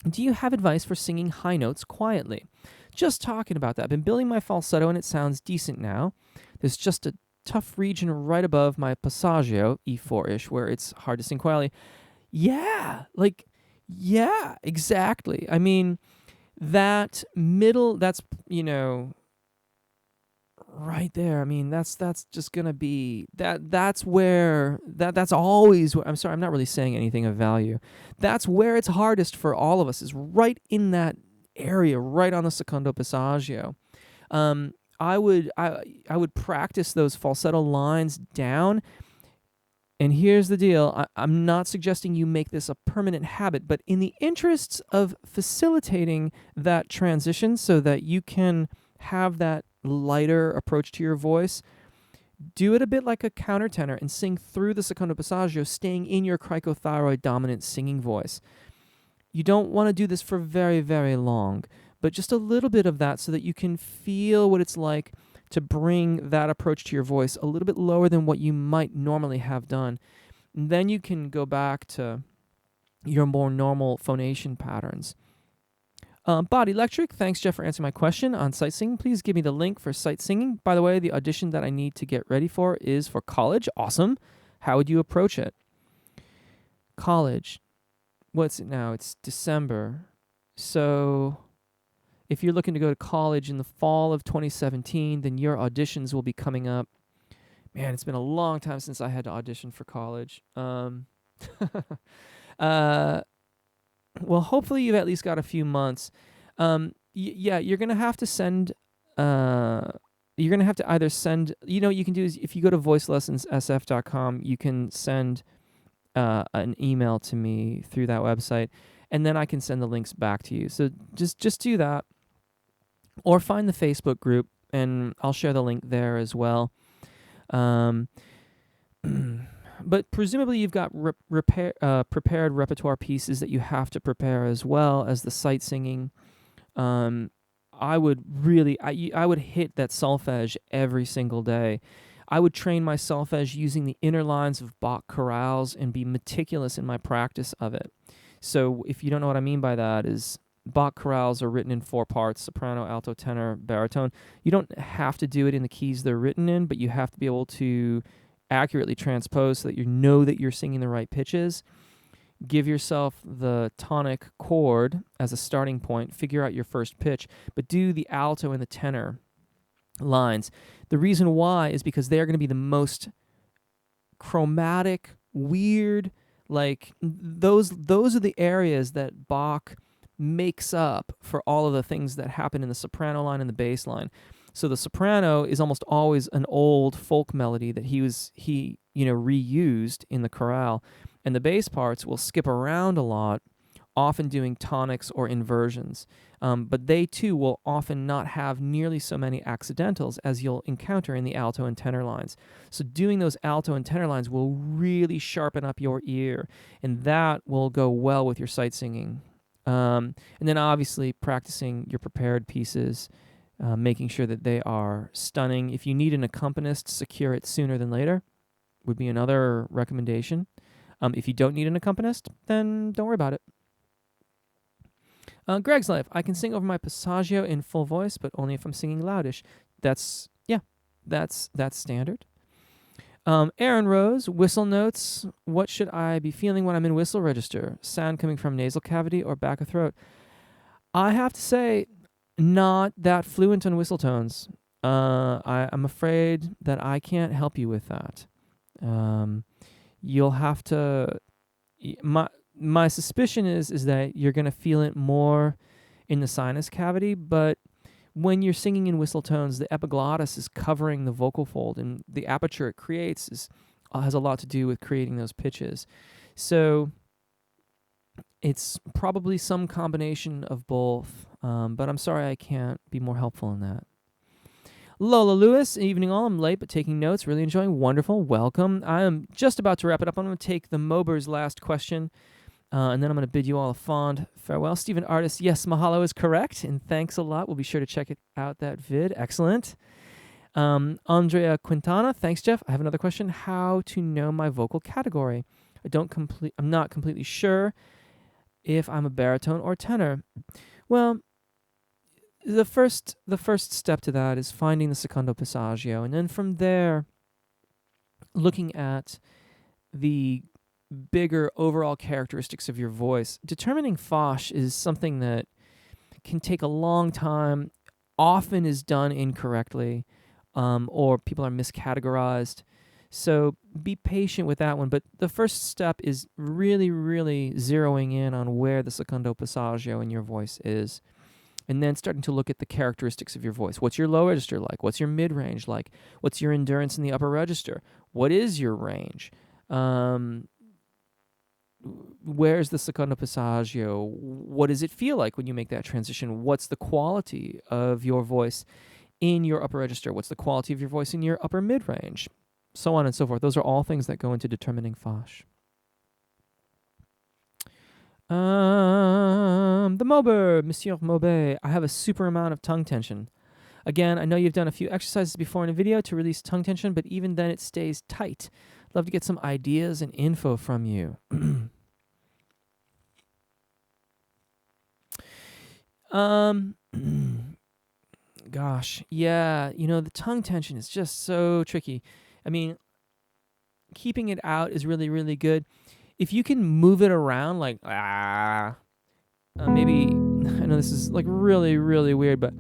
Do you have advice for singing high notes quietly? Just talking about that. I've been building my falsetto and it sounds decent now. There's just a tough region right above my passaggio, E4-ish, where it's hard to sing quietly. Yeah, exactly. I mean, that middle, that's, right there. I mean, that's just going to be, that's where, that's always, I'm sorry, I'm not really saying anything of value. That's where it's hardest for all of us, is right in that area, right on the secondo passaggio. I would practice those falsetto lines down. And here's the deal. I'm not suggesting you make this a permanent habit, but in the interests of facilitating that transition so that you can have that lighter approach to your voice, do it a bit like a countertenor and sing through the secondo passaggio, staying in your cricothyroid dominant singing voice. You don't want to do this for very, very long, but just a little bit of that so that you can feel what it's like to bring that approach to your voice a little bit lower than what you might normally have done. And then you can go back to your more normal phonation patterns. Body Electric, thanks, Jeff, for answering my question on sight singing. Please give me the link for sight singing. By the way, the audition that I need to get ready for is for college. Awesome. How would you approach it? College. What's it now? It's December. So if you're looking to go to college in the fall of 2017, then your auditions will be coming up. Man, it's been a long time since I had to audition for college. Well, hopefully you've at least got a few months. Yeah, you're going to have to send... you're going to have to either send... you can do is if you go to voicelessonssf.com, you can send an email to me through that website, and then I can send the links back to you. So just do that. Or find the Facebook group, and I'll share the link there as well. But presumably you've got prepared repertoire pieces that you have to prepare as well as the sight singing. I would hit that solfege every single day. I would train my solfege using the inner lines of Bach chorales and be meticulous in my practice of it. So if you don't know what I mean by that, is Bach chorales are written in 4 parts: soprano, alto, tenor, baritone. You don't have to do it in the keys they're written in, but you have to be able to accurately transpose so that you know that you're singing the right pitches. Give yourself the tonic chord as a starting point. Figure out your first pitch, but do the alto and the tenor lines. The reason why is because they're going to be the most chromatic, weird, like those are the areas that Bach makes up for all of the things that happen in the soprano line and the bass line. So the soprano is almost always an old folk melody that he reused in the chorale, and the bass parts will skip around a lot, often doing tonics or inversions. But they too will often not have nearly so many accidentals as you'll encounter in the alto and tenor lines. So doing those alto and tenor lines will really sharpen up your ear, and that will go well with your sight singing. And then obviously practicing your prepared pieces, making sure that they are stunning. If you need an accompanist, secure it sooner than later would be another recommendation. If you don't need an accompanist, then don't worry about it. Greg's Life. I can sing over my passaggio in full voice, but only if I'm singing loudish. That's standard. Aaron Rose, whistle notes. What should I be feeling when I'm in whistle register? Sound coming from nasal cavity or back of throat? I have to say, not that fluent on whistle tones. I'm afraid that I can't help you with that. You'll have to... My suspicion is that you're going to feel it more in the sinus cavity, but when you're singing in whistle tones, the epiglottis is covering the vocal fold, and the aperture it creates has a lot to do with creating those pitches. So it's probably some combination of both, but I'm sorry I can't be more helpful in that. Lola Lewis, evening all. I'm late, but taking notes. Really enjoying. Wonderful. Welcome. I am just about to wrap it up. I'm going to take the Mober's last question. And then I'm going to bid you all a fond farewell. Stephen Artis, yes, mahalo is correct, and thanks a lot. We'll be sure to check it out, that vid. Excellent. Andrea Quintana, thanks, Jeff. I have another question. How to know my vocal category? I'm not completely sure if I'm a baritone or tenor. Well, the first step to that is finding the secondo passaggio, and then from there, looking at the bigger overall characteristics of your voice. Determining Fosh is something that can take a long time, often is done incorrectly, or people are miscategorized. So be patient with that one. But the first step is really, really zeroing in on where the secondo passaggio in your voice is. And then starting to look at the characteristics of your voice. What's your low register like? What's your mid-range like? What's your endurance in the upper register? What is your range? Where's the secondo passaggio? What does it feel like when you make that transition? What's the quality of your voice in your upper register? What's the quality of your voice in your upper mid-range? So on and so forth. Those are all things that go into determining Fosh. The Mober, Monsieur Maubet. I have a super amount of tongue tension. Again, I know you've done a few exercises before in a video to release tongue tension, but even then it stays tight. Love to get some ideas and info from you. Gosh, yeah, the tongue tension is just so tricky. I mean, keeping it out is really, really good. If you can move it around, like, maybe, I know this is like really, really weird, but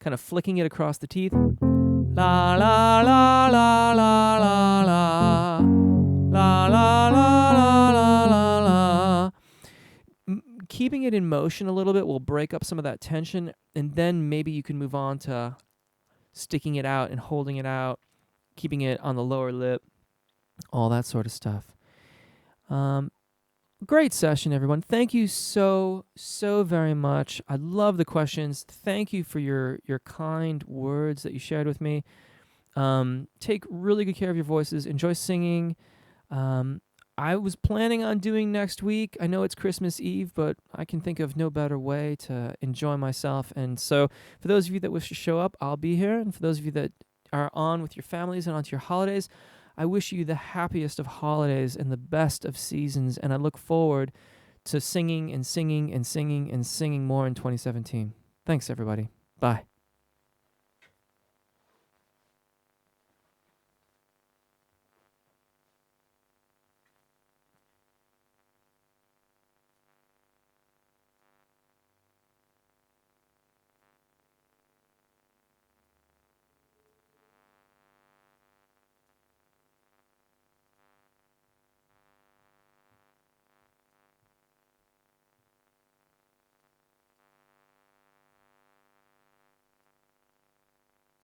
kind of flicking it across the teeth. La la la la la la la la la la la la la. Keeping it in motion a little bit will break up some of that tension, and then maybe you can move on to sticking it out and holding it out, keeping it on the lower lip, all that sort of stuff. Great session, everyone. Thank you so very much. I love the questions. Thank you for your kind words that you shared with me. Take really good care of your voices. Enjoy singing. I was planning on doing next week. I know it's Christmas Eve, but I can think of no better way to enjoy myself. And so for those of you that wish to show up, I'll be here. And for those of you that are on with your families and onto your holidays, I wish you the happiest of holidays and the best of seasons. And I look forward to singing and singing and singing and singing more in 2017. Thanks, everybody. Bye.